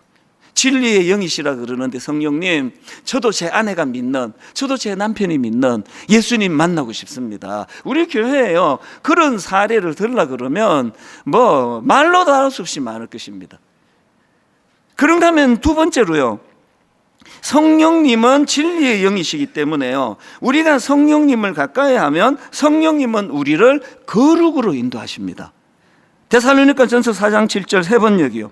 진리의 영이시라 그러는데, 성령님, 저도 제 아내가 믿는, 저도 제 남편이 믿는 예수님 만나고 싶습니다. 우리 교회에요, 그런 사례를 들으려 그러면 뭐 말로도 할 수 없이 많을 것입니다. 그런가 하면 두 번째로요, 성령님은 진리의 영이시기 때문에요, 우리가 성령님을 가까이 하면 성령님은 우리를 거룩으로 인도하십니다. 데살로니가전서 4장 7절 세 번역이요,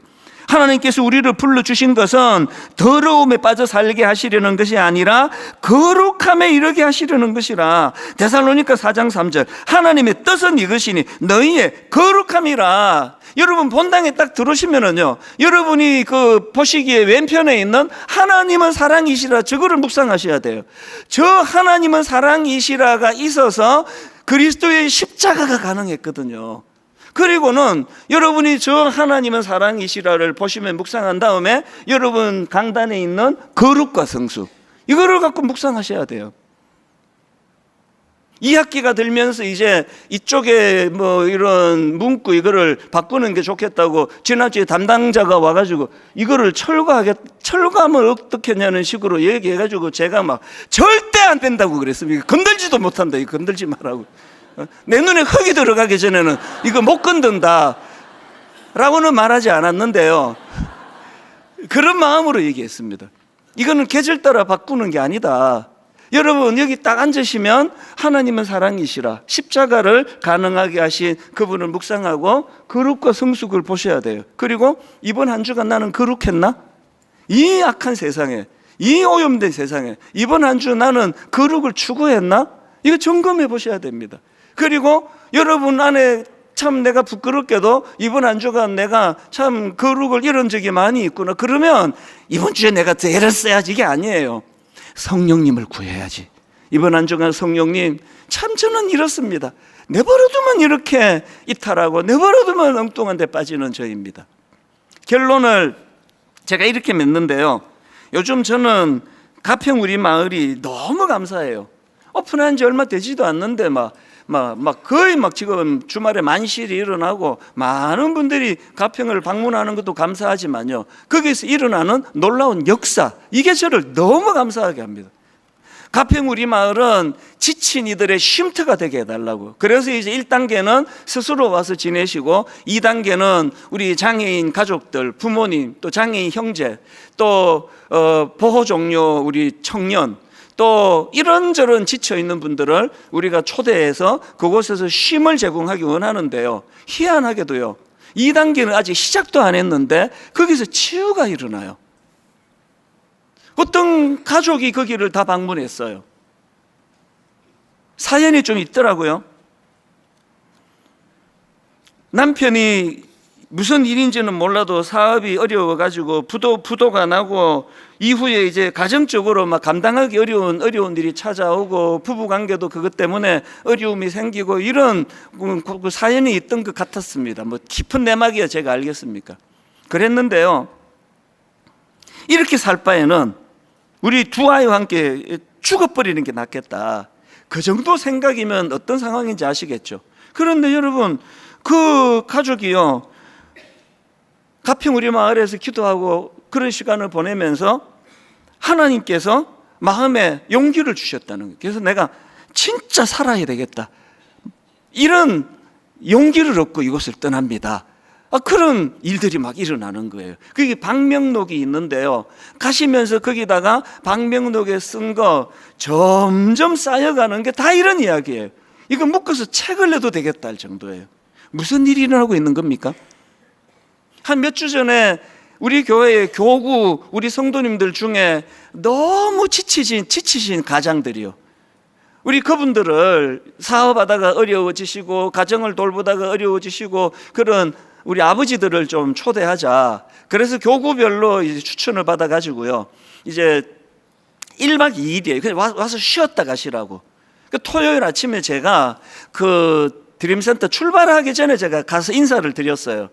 하나님께서 우리를 불러주신 것은 더러움에 빠져 살게 하시려는 것이 아니라 거룩함에 이르게 하시려는 것이라. 데살로니가 4장 3절, 하나님의 뜻은 이것이니 너희의 거룩함이라. 여러분 본당에 딱 들어오시면은요, 여러분이 그 보시기에 왼편에 있는 하나님은 사랑이시라, 저거를 묵상하셔야 돼요. 저 하나님은 사랑이시라가 있어서 그리스도의 십자가가 가능했거든요. 그리고는 여러분이 저 하나님은 사랑이시라를 보시면 묵상한 다음에 여러분 강단에 있는 거룩과 성수, 이거를 갖고 묵상하셔야 돼요. 2학기가 들면서 이제 이쪽에 뭐 이런 문구 이거를 바꾸는 게 좋겠다고 지난주에 담당자가 와가지고 이거를 철거하면 어떻게 하냐는 식으로 얘기해가지고 제가 막 절대 안 된다고 그랬습니다. 건들지도 못한다, 이거 건들지 말라고. 내 눈에 흙이 들어가기 전에는 이거 못 건든다 라고는 말하지 않았는데요, 그런 마음으로 얘기했습니다. 이거는 계절 따라 바꾸는 게 아니다. 여러분 여기 딱 앉으시면 하나님은 사랑이시라, 십자가를 가능하게 하신 그분을 묵상하고 거룩과 성숙을 보셔야 돼요. 그리고 이번 한 주간 나는 거룩했나? 이 악한 세상에, 이 오염된 세상에 이번 한 주 나는 거룩을 추구했나? 이거 점검해 보셔야 됩니다. 그리고 여러분 안에 참 내가 부끄럽게도 이번 한 주간 내가 참 거룩을 잃은 적이 많이 있구나, 그러면 이번 주에 내가 더 애를 써야지, 이게 아니에요. 성령님을 구해야지. 이번 한 주간 성령님, 참 저는 이렇습니다, 내버려두면 이렇게 이탈하고 내버려두면 엉뚱한 데 빠지는 저입니다. 결론을 제가 이렇게 맺는데요, 요즘 저는 가평 우리 마을이 너무 감사해요. 오픈한 지 얼마 되지도 않는데 거의 지금 주말에 만실이 일어나고 많은 분들이 가평을 방문하는 것도 감사하지만요, 거기서 일어나는 놀라운 역사, 이게 저를 너무 감사하게 합니다. 가평 우리 마을은 지친 이들의 쉼터가 되게 해달라고. 그래서 이제 1단계는 스스로 와서 지내시고, 2단계는 우리 장애인 가족들, 부모님, 또 장애인 형제, 또 보호 종료 우리 청년, 또 이런저런 지쳐있는 분들을 우리가 초대해서 그곳에서 쉼을 제공하기 원하는데요, 희한하게도요 2단계는 아직 시작도 안 했는데 거기서 치유가 일어나요. 어떤 가족이 거기를 다 방문했어요. 사연이 좀 있더라고요. 남편이 무슨 일인지는 몰라도 사업이 어려워가지고 부도가 나고, 이후에 이제 가정적으로 감당하기 어려운 일이 찾아오고, 부부관계도 그것 때문에 어려움이 생기고, 이런 그 사연이 있던 것 같았습니다. 뭐 깊은 내막이야 제가 알겠습니까? 그랬는데요, 이렇게 살 바에는 우리 두 아이와 함께 죽어버리는 게 낫겠다, 그 정도 생각이면 어떤 상황인지 아시겠죠? 그런데 여러분, 그 가족이요 가평 우리 마을에서 기도하고 그런 시간을 보내면서 하나님께서 마음에 용기를 주셨다는 거예요. 그래서 내가 진짜 살아야 되겠다, 이런 용기를 얻고 이곳을 떠납니다. 그런 일들이 일어나는 거예요. 그게 방명록이 있는데요, 가시면서 거기다가 방명록에 쓴 거 점점 쌓여가는 게 다 이런 이야기예요. 이거 묶어서 책을 내도 되겠다 할 정도예요. 무슨 일이 일어나고 있는 겁니까? 한 몇 주 전에 우리 교회의 교구 우리 성도님들 중에 너무 지치신 가장들이요, 우리 그분들을 사업하다가 어려워지시고 가정을 돌보다가 어려워지시고 그런 우리 아버지들을 좀 초대하자. 그래서 교구별로 이제 추천을 받아가지고요, 이제 1박 2일이에요. 그냥 와서 쉬었다 가시라고. 토요일 아침에 제가 그 드림센터 출발하기 전에 제가 가서 인사를 드렸어요.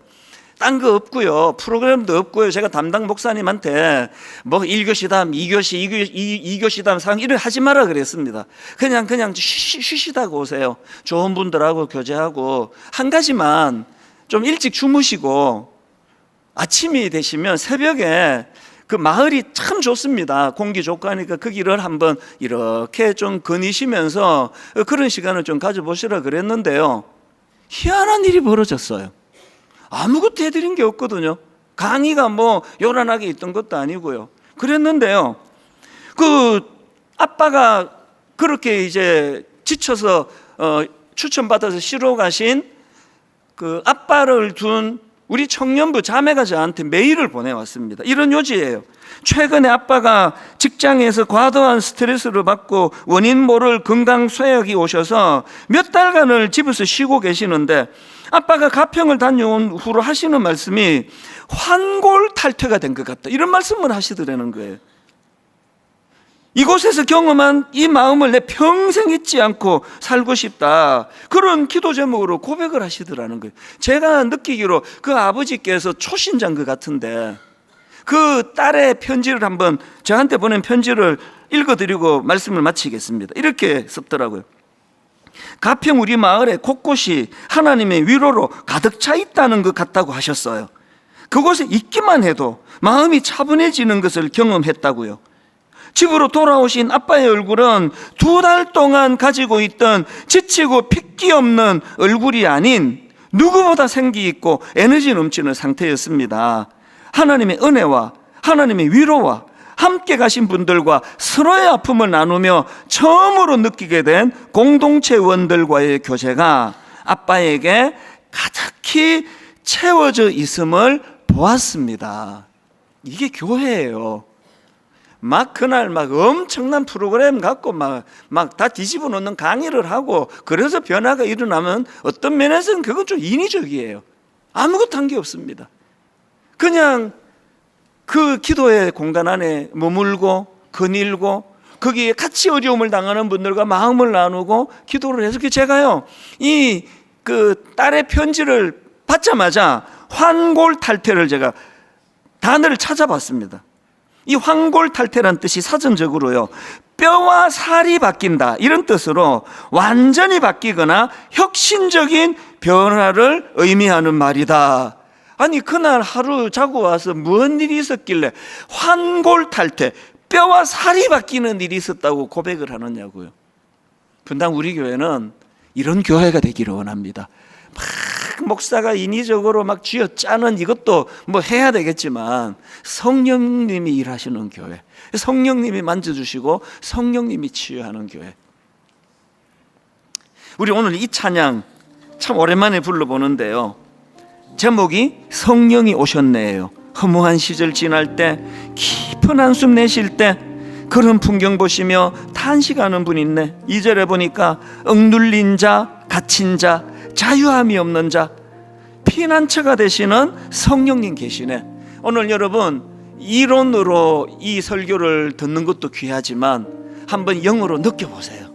딴 거 없고요. 프로그램도 없고요. 제가 담당 목사님한테 뭐 1교시담, 2교시담 상황 이런 하지 마라 그랬습니다. 그냥 쉬시다고 오세요. 좋은 분들하고 교제하고 한 가지만 좀 일찍 주무시고 아침이 되시면 새벽에 그 마을이 참 좋습니다. 공기 좋고 하니까 그 길을 한번 이렇게 좀 거니시면서 그런 시간을 좀 가져보시라 그랬는데요. 희한한 일이 벌어졌어요. 아무것도 해드린 게 없거든요. 강의가 뭐 요란하게 있던 것도 아니고요. 그랬는데요. 그 아빠가 그렇게 이제 지쳐서 추천받아서 쉬러 가신 그 아빠를 둔 우리 청년부 자매가 저한테 메일을 보내왔습니다. 이런 요지예요. 최근에 아빠가 직장에서 과도한 스트레스를 받고 원인 모를 건강 쇠약이 오셔서 몇 달간을 집에서 쉬고 계시는데 아빠가 가평을 다녀온 후로 하시는 말씀이 환골탈퇴가 된 것 같다, 이런 말씀을 하시더라는 거예요. 이곳에서 경험한 이 마음을 내 평생 잊지 않고 살고 싶다, 그런 기도 제목으로 고백을 하시더라는 거예요. 제가 느끼기로 그 아버지께서 초신자인 것 같은데 그 딸의 편지를 한번, 저한테 보낸 편지를 읽어드리고 말씀을 마치겠습니다. 이렇게 썼더라고요. 가평 우리 마을에 곳곳이 하나님의 위로로 가득 차 있다는 것 같다고 하셨어요. 그곳에 있기만 해도 마음이 차분해지는 것을 경험했다고요. 집으로 돌아오신 아빠의 얼굴은 2달 동안 가지고 있던 지치고 핏기 없는 얼굴이 아닌 누구보다 생기 있고 에너지 넘치는 상태였습니다. 하나님의 은혜와 하나님의 위로와 함께 가신 분들과 서로의 아픔을 나누며 처음으로 느끼게 된 공동체원들과의 교제가 아빠에게 가득히 채워져 있음을 보았습니다. 이게 교회예요. 막 그날 막 엄청난 프로그램 갖고 막 다 뒤집어 놓는 강의를 하고 그래서 변화가 일어나면 어떤 면에서는 그건 좀 인위적이에요. 아무것도 한 게 없습니다. 그냥 그 기도의 공간 안에 머물고 거닐고 거기에 같이 어려움을 당하는 분들과 마음을 나누고 기도를 해서, 제가요 이 그 딸의 편지를 받자마자 환골탈퇴를 제가 단어를 찾아봤습니다. 이 환골탈퇴란 뜻이 사전적으로요, 뼈와 살이 바뀐다, 이런 뜻으로 완전히 바뀌거나 혁신적인 변화를 의미하는 말이다. 아니 그날 하루 자고 와서 무슨 일이 있었길래 환골탈퇴, 뼈와 살이 바뀌는 일이 있었다고 고백을 하느냐고요. 분당 우리 교회는 이런 교회가 되기를 원합니다. 막 목사가 인위적으로 막 쥐어짜는 이것도 뭐 해야 되겠지만 성령님이 일하시는 교회, 성령님이 만져주시고 성령님이 치유하는 교회. 우리 오늘 이 찬양 참 오랜만에 불러보는데요, 제목이 성령이 오셨네요. 허무한 시절 지날 때, 깊은 한숨 내쉴 때 그런 풍경 보시며 탄식하는 분 있네. 2절에 보니까 억눌린 자, 갇힌 자, 자유함이 없는 자, 피난처가 되시는 성령님 계시네. 오늘 여러분 이론으로 이 설교를 듣는 것도 귀하지만 한번 영으로 느껴보세요.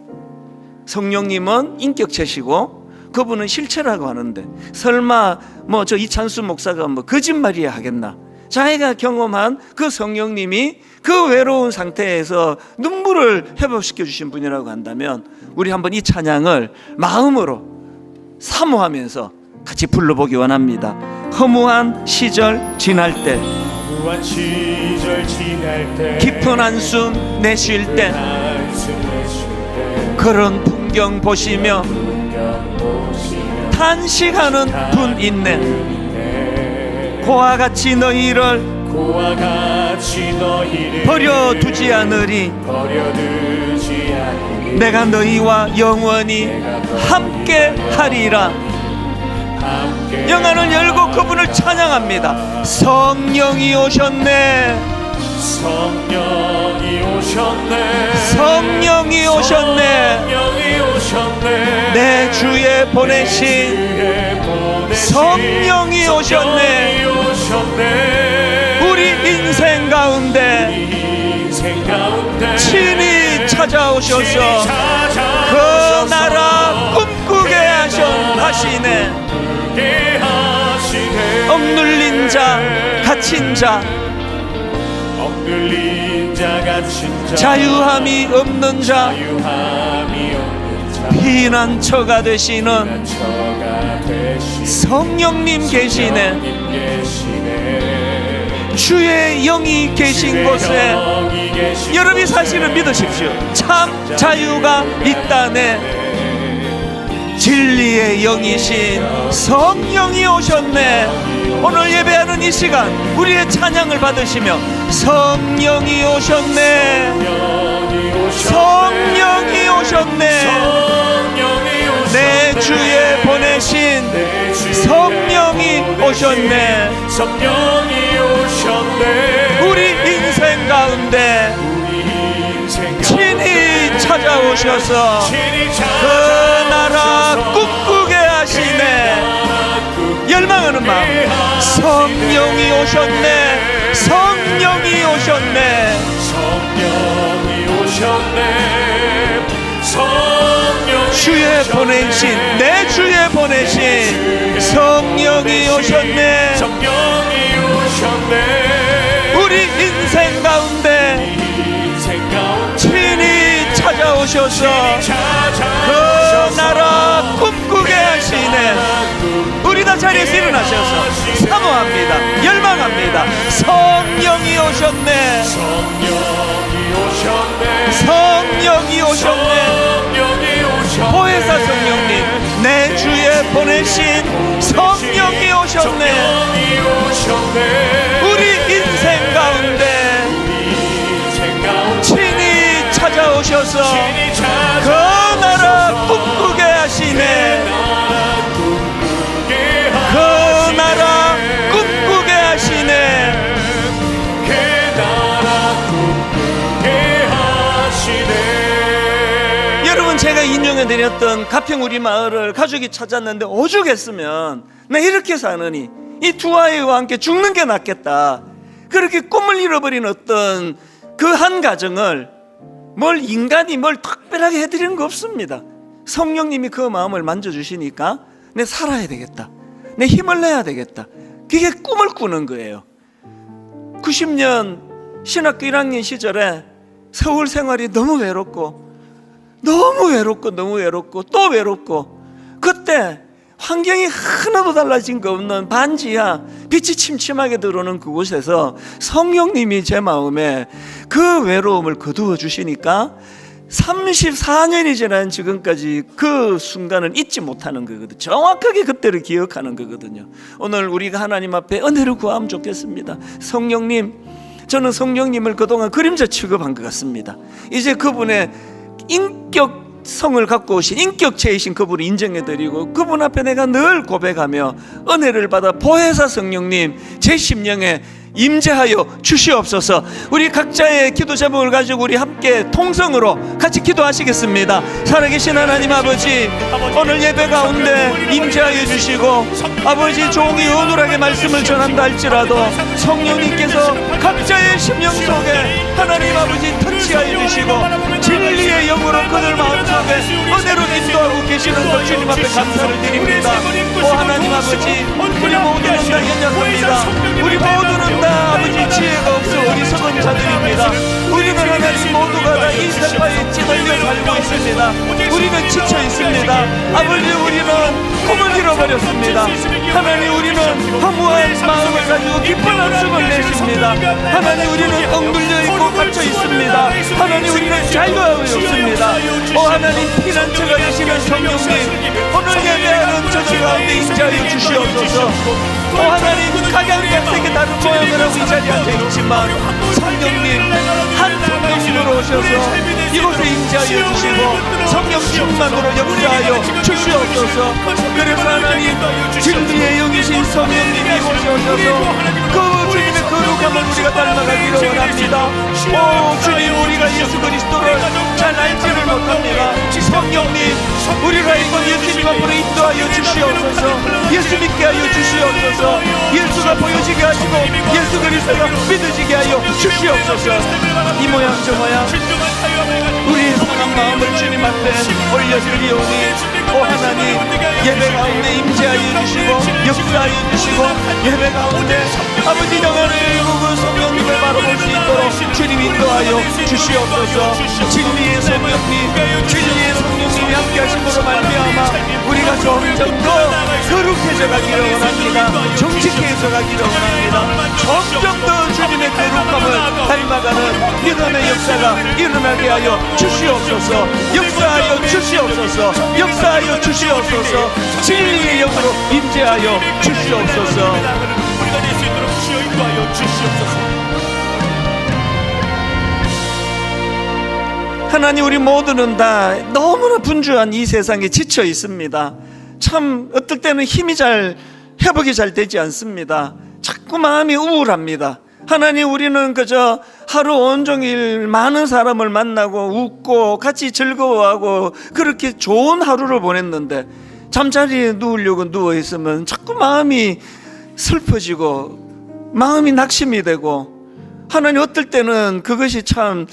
성령님은 인격체시고 그분은 실체라고 하는데 설마 뭐 저 이찬수 목사가 뭐 거짓말이야 하겠나? 자기가 경험한 그 성령님이 그 외로운 상태에서 눈물을 회복시켜 주신 분이라고 한다면 우리 한번 이 찬양을 마음으로 사모하면서 같이 불러보기 원합니다. 허무한 시절 지날 때, 허무한 시절 지날 때, 깊은 한숨 내쉴 때, 그런 풍경 보시며 탄식하는 분 있네. 고와 같이 너희를 버려두지 않으리. 내가 너희와 영원히 함께 하리라. 영안을 열고 그분을 찬양합니다. 성령이 오셨네. 성령이 오셨네. 성령이 오셨네. 내 주에 보내신 성령이 오셨네. 우리 인생 가운데 친히 찾아오셔서 그 나라 꿈꾸게 하시네. 억눌린 자, 갇힌 자, 억눌린 자 갇힌 자 자유함이 없는 자, 자유함이 없는 자 피난처가 되시는 피난처가 되신 성령님 계시네. 성령님 계시네. 주의 영이 계신 곳에 영이 계신 여러분이 곳에 사실을 믿으십시오. 참 자유가 있다네. 진리의 영이신 성령이 오셨네. 오늘 예배하는 이 시간 우리의 찬양을 받으시며 성령이 오셨네. 성령이 오셨네. 내 주에 보내신 성령이 오셨네. 성령이 오셨네. 우리 인생 가운데 친히 찾아오셔서 그 나라 꿈꾸게 하시네. 열망하는 마음. 성령이 오셨네. 성령이 오셨네. 성령이 오셨네. 성령이 주에 보내신 내 주에 보내신 성령이 오셨네. 성령이 오셨네. 우리 인생 가운데 친히 찾아오셔서 그 나라 꿈꾸게 하시네. 우리 다 자리에서 일어나셔서 사모합니다. 열망합니다. 성령이 오셨네. 성령이 오셨네. 성령이 오셨네. 성령이 오셨네. 보혜사 성령님, 내 주에 보내신 성령이 오셨네. 성령이 오셨네. 우리 인생 가운데 친히 찾아오셔서 그 나라 꿈꾸게 하시네. 그 나라 꿈꾸게 하시네. 그 나라 꿈꾸게 하시네. 여러분, 제가 인용해드렸던 가평 우리 마을을 가족이 찾았는데 오죽했으면 나 이렇게 사느니 이 두 아이와 함께 죽는 게 낫겠다, 그렇게 꿈을 잃어버린 어떤 그 한 가정을 인간이 특별하게 해드리는 거 없습니다. 성령님이 그 마음을 만져주시니까 내 살아야 되겠다, 내 힘을 내야 되겠다, 그게 꿈을 꾸는 거예요. 90년 신학교 1학년 시절에 서울 생활이 너무 외롭고 또 외롭고, 그때 환경이 하나도 달라진 거 없는 반지하 빛이 침침하게 들어오는 그곳에서 성령님이 제 마음에 그 외로움을 거두어 주시니까 34년이 지난 지금까지 그 순간을 잊지 못하는 거거든요. 정확하게 그때를 기억하는 거거든요. 오늘 우리가 하나님 앞에 은혜를 구하면 좋겠습니다. 성령님, 저는 성령님을 그동안 그림자 취급한 것 같습니다. 이제 그분의 인격성을 갖고 오신 인격체이신 그분을 인정해드리고 그분 앞에 내가 늘 고백하며 은혜를 받아 보혜사 성령님 제 심령에 임재하여 주시옵소서. 우리 각자의 기도 제목을 가지고 우리 함께 통성으로 같이 기도하시겠습니다. 살아계신 하나님 아버지, 오늘 예배 가운데 임재하여 주시고 아버지 종이 온울하게 말씀을 전한다 할지라도 성령님께서 각자의 심령 속에 하나님 아버지 터치하여 주시고 진리의 영으로 그들 마음속에 은혜로 인도하고 계시는 것 주님 앞에 감사를 드립니다. 오 하나님 아버지, 우리 모두는 다 연약합니다. 우리 모두는 다 아버지 지혜가 없어 어리석은 자들입니다. 우리는 하나님 모두가 다 이 세파에 찌들려 살고 있습니다. 우리는 지쳐 있습니다. 아버지, 우리는 꿈을 잃어버렸습니다. 하나님, 우리는 허무한 마음을 가지고 깊은 한숨을 내쉽니다. 하나님, 우리는 억눌려 있고 갇혀 있습니다. 하나님, 우리는 자유하고 없습니다. 오 하나님, 피난처가 되시는 성령님, 오늘 예배하는 저들 가운데 임재하여 주시옵소서. 오 하나님, 각양각색의 다른 모양을 하고 이 자리에 앉아있지만 성령님, 한 성령님으로 오셔서 이곳에 임재하여 주시고 성령 충만으로 역사하여 주시옵소서. 그래서 하나님, 진리의 영이신 성령님이 오셔서 그 주님의 거룩함을 우리가 닮아가기를 원합니다. 오 주님, 우리가 예수 그리스도를 잘 알지를 못합니다. 성령님, 우리가 이번 예수님 앞으로 인도하여 주시옵소서. 예수 믿게 하여 주시옵소서. 예수가 보여지게 하시고 예수 그리스도가 믿어지게 하여 주시옵소서. 이 모양 저 모양 우리의 상한 마음을 주님 앞에 올려드리오니 오 하나님, 예배 가운데 임재하여 주시고 역사하여 주시고, 예배 가운데 아버지 영혼의 일국은 성령님을 바라볼 수 있도록 주님 인도하여 주시옵소서. 진리의 성령님, 진리의 성령님이 함께 하심으로 말미암아 우리가 점점 더 거룩해져 가기를 원합니다. 정직해져 가기를 원합니다. 점점 더 주님의 거룩함을 닮아가는 믿음의 역사가 일어나게 하여 주시옵소서. 역사하여 주시옵소서. 역사하여 주시옵소서. 진리의 영으로 임재하여 주시옵소서. 우리가 될 수 있도록 주여 인도하여 주시옵소서. 하나님, 우리 모두는 다 너무나 분주한 이 세상에 지쳐 있습니다. 참 어떨 때는 힘이 회복이 잘 되지 않습니다. 자꾸 마음이 우울합니다. 하나님, 우리는 그저 하루 온종일 많은 사람을 만나고 웃고 같이 즐거워하고 그렇게 좋은 하루를 보냈는데, 잠자리에 누우려고 누워있으면 자꾸 마음이 슬퍼지고 마음이 낙심이 되고, 하나님, 어떨 때는 그것이 참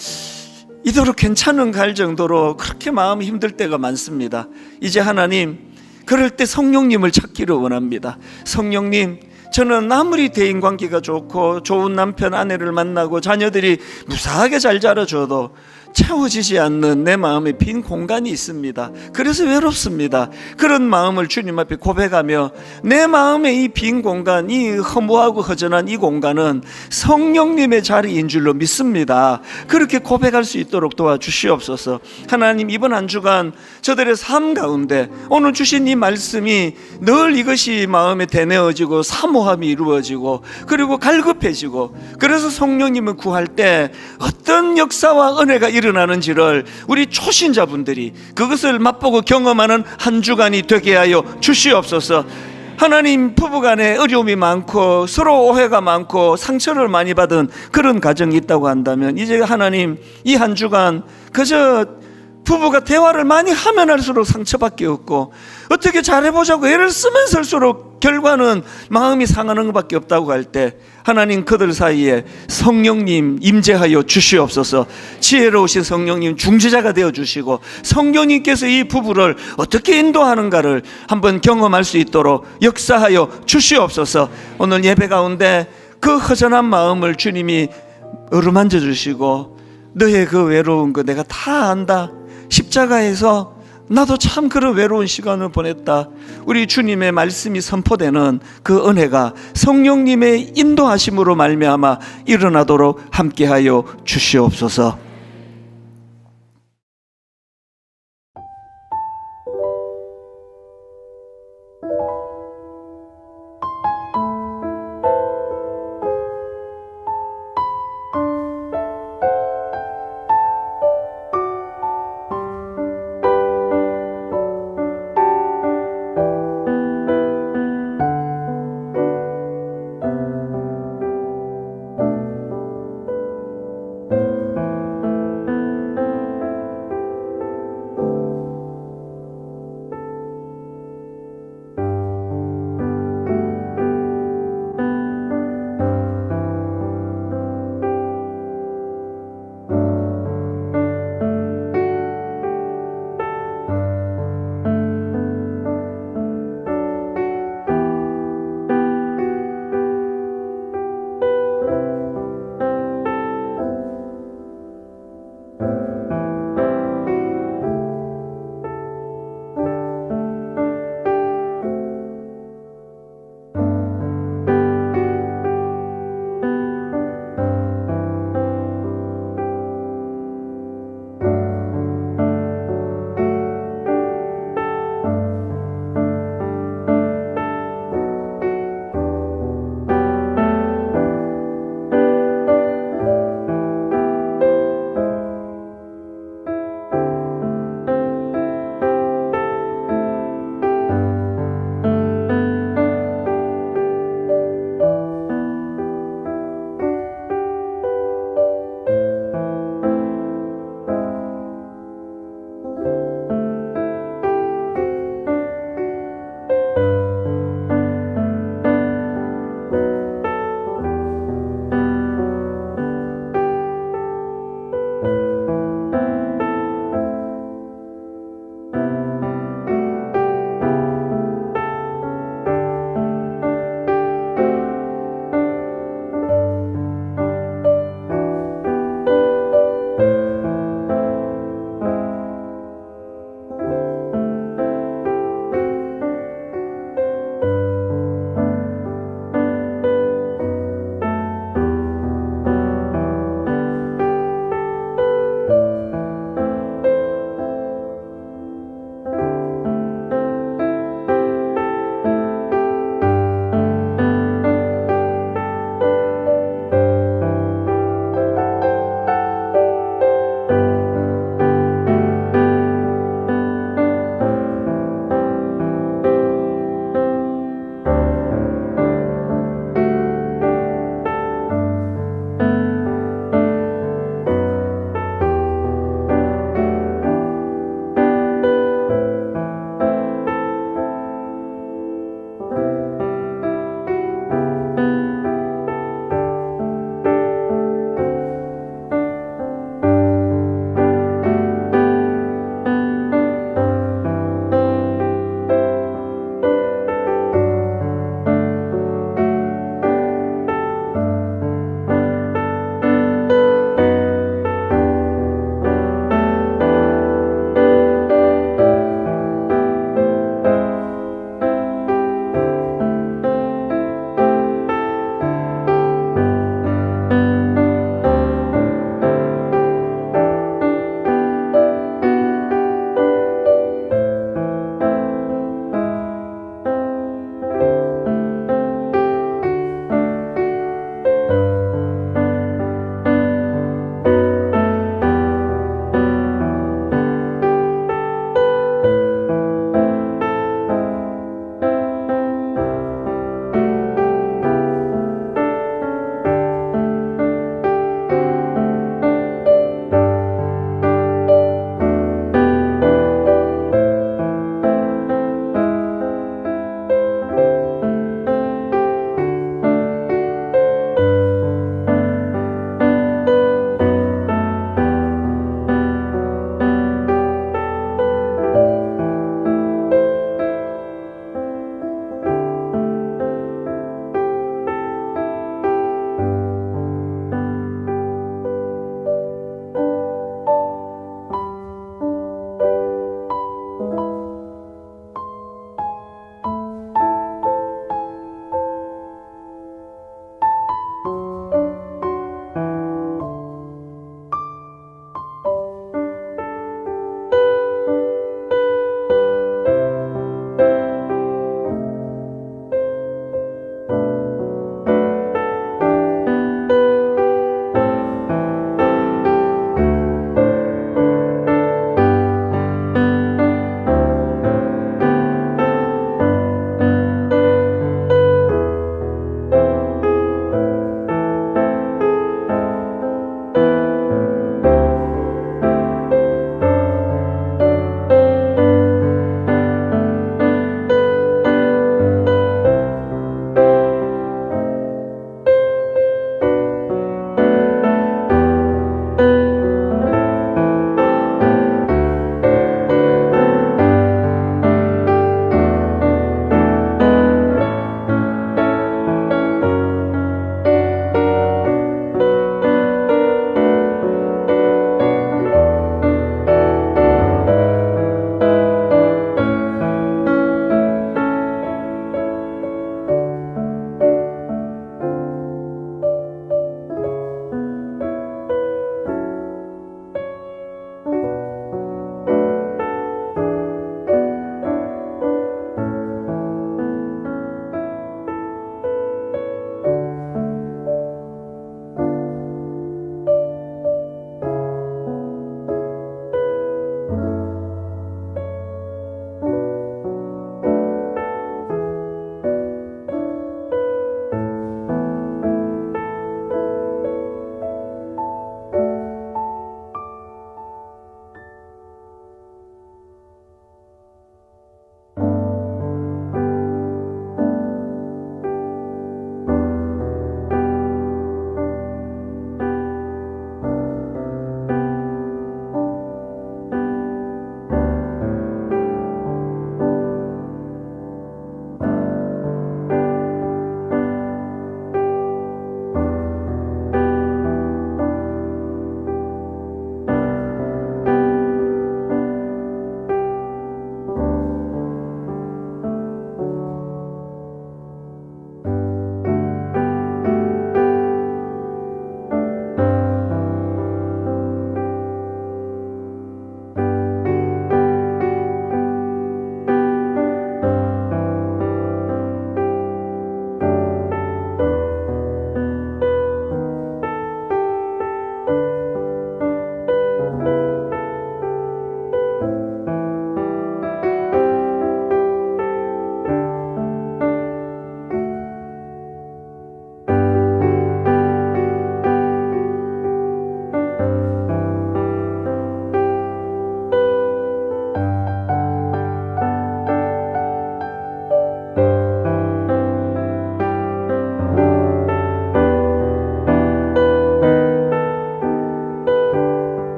이대로 괜찮은가 할 정도로 그렇게 마음이 힘들 때가 많습니다. 이제 하나님, 그럴 때 성령님을 찾기를 원합니다. 성령님, 저는 아무리 대인관계가 좋고 좋은 남편 아내를 만나고 자녀들이 무사하게 잘 자라줘도 채워지지 않는 내 마음에 빈 공간이 있습니다. 그래서 외롭습니다. 그런 마음을 주님 앞에 고백하며, 내 마음의 이 빈 공간, 이 허무하고 허전한 이 공간은 성령님의 자리인 줄로 믿습니다. 그렇게 고백할 수 있도록 도와주시옵소서. 하나님, 이번 한 주간 저들의 삶 가운데 오늘 주신 이 말씀이 늘 이것이 마음에 대내어지고 사모함이 이루어지고 그리고 갈급해지고, 그래서 성령님을 구할 때 어떤 역사와 은혜가 일어나는지를 우리 초신자분들이 그것을 맛보고 경험하는 한 주간이 되게 하여 주시옵소서. 하나님, 부부간에 어려움이 많고 서로 오해가 많고 상처를 많이 받은 그런 가정이 있다고 한다면, 이제 하나님, 이 한 주간 그저 부부가 대화를 많이 하면 할수록 상처밖에 없고, 어떻게 잘해보자고 애를 쓰면 쓸수록 결과는 마음이 상하는 것밖에 없다고 할 때, 하나님, 그들 사이에 성령님 임재하여 주시옵소서. 지혜로우신 성령님 중재자가 되어주시고, 성령님께서 이 부부를 어떻게 인도하는가를 한번 경험할 수 있도록 역사하여 주시옵소서. 오늘 예배 가운데 그 허전한 마음을 주님이 어루만져 주시고, 너의 그 외로운 거 내가 다 안다, 십자가에서 나도 참 그런 외로운 시간을 보냈다, 우리 주님의 말씀이 선포되는 그 은혜가 성령님의 인도하심으로 말미암아 일어나도록 함께하여 주시옵소서.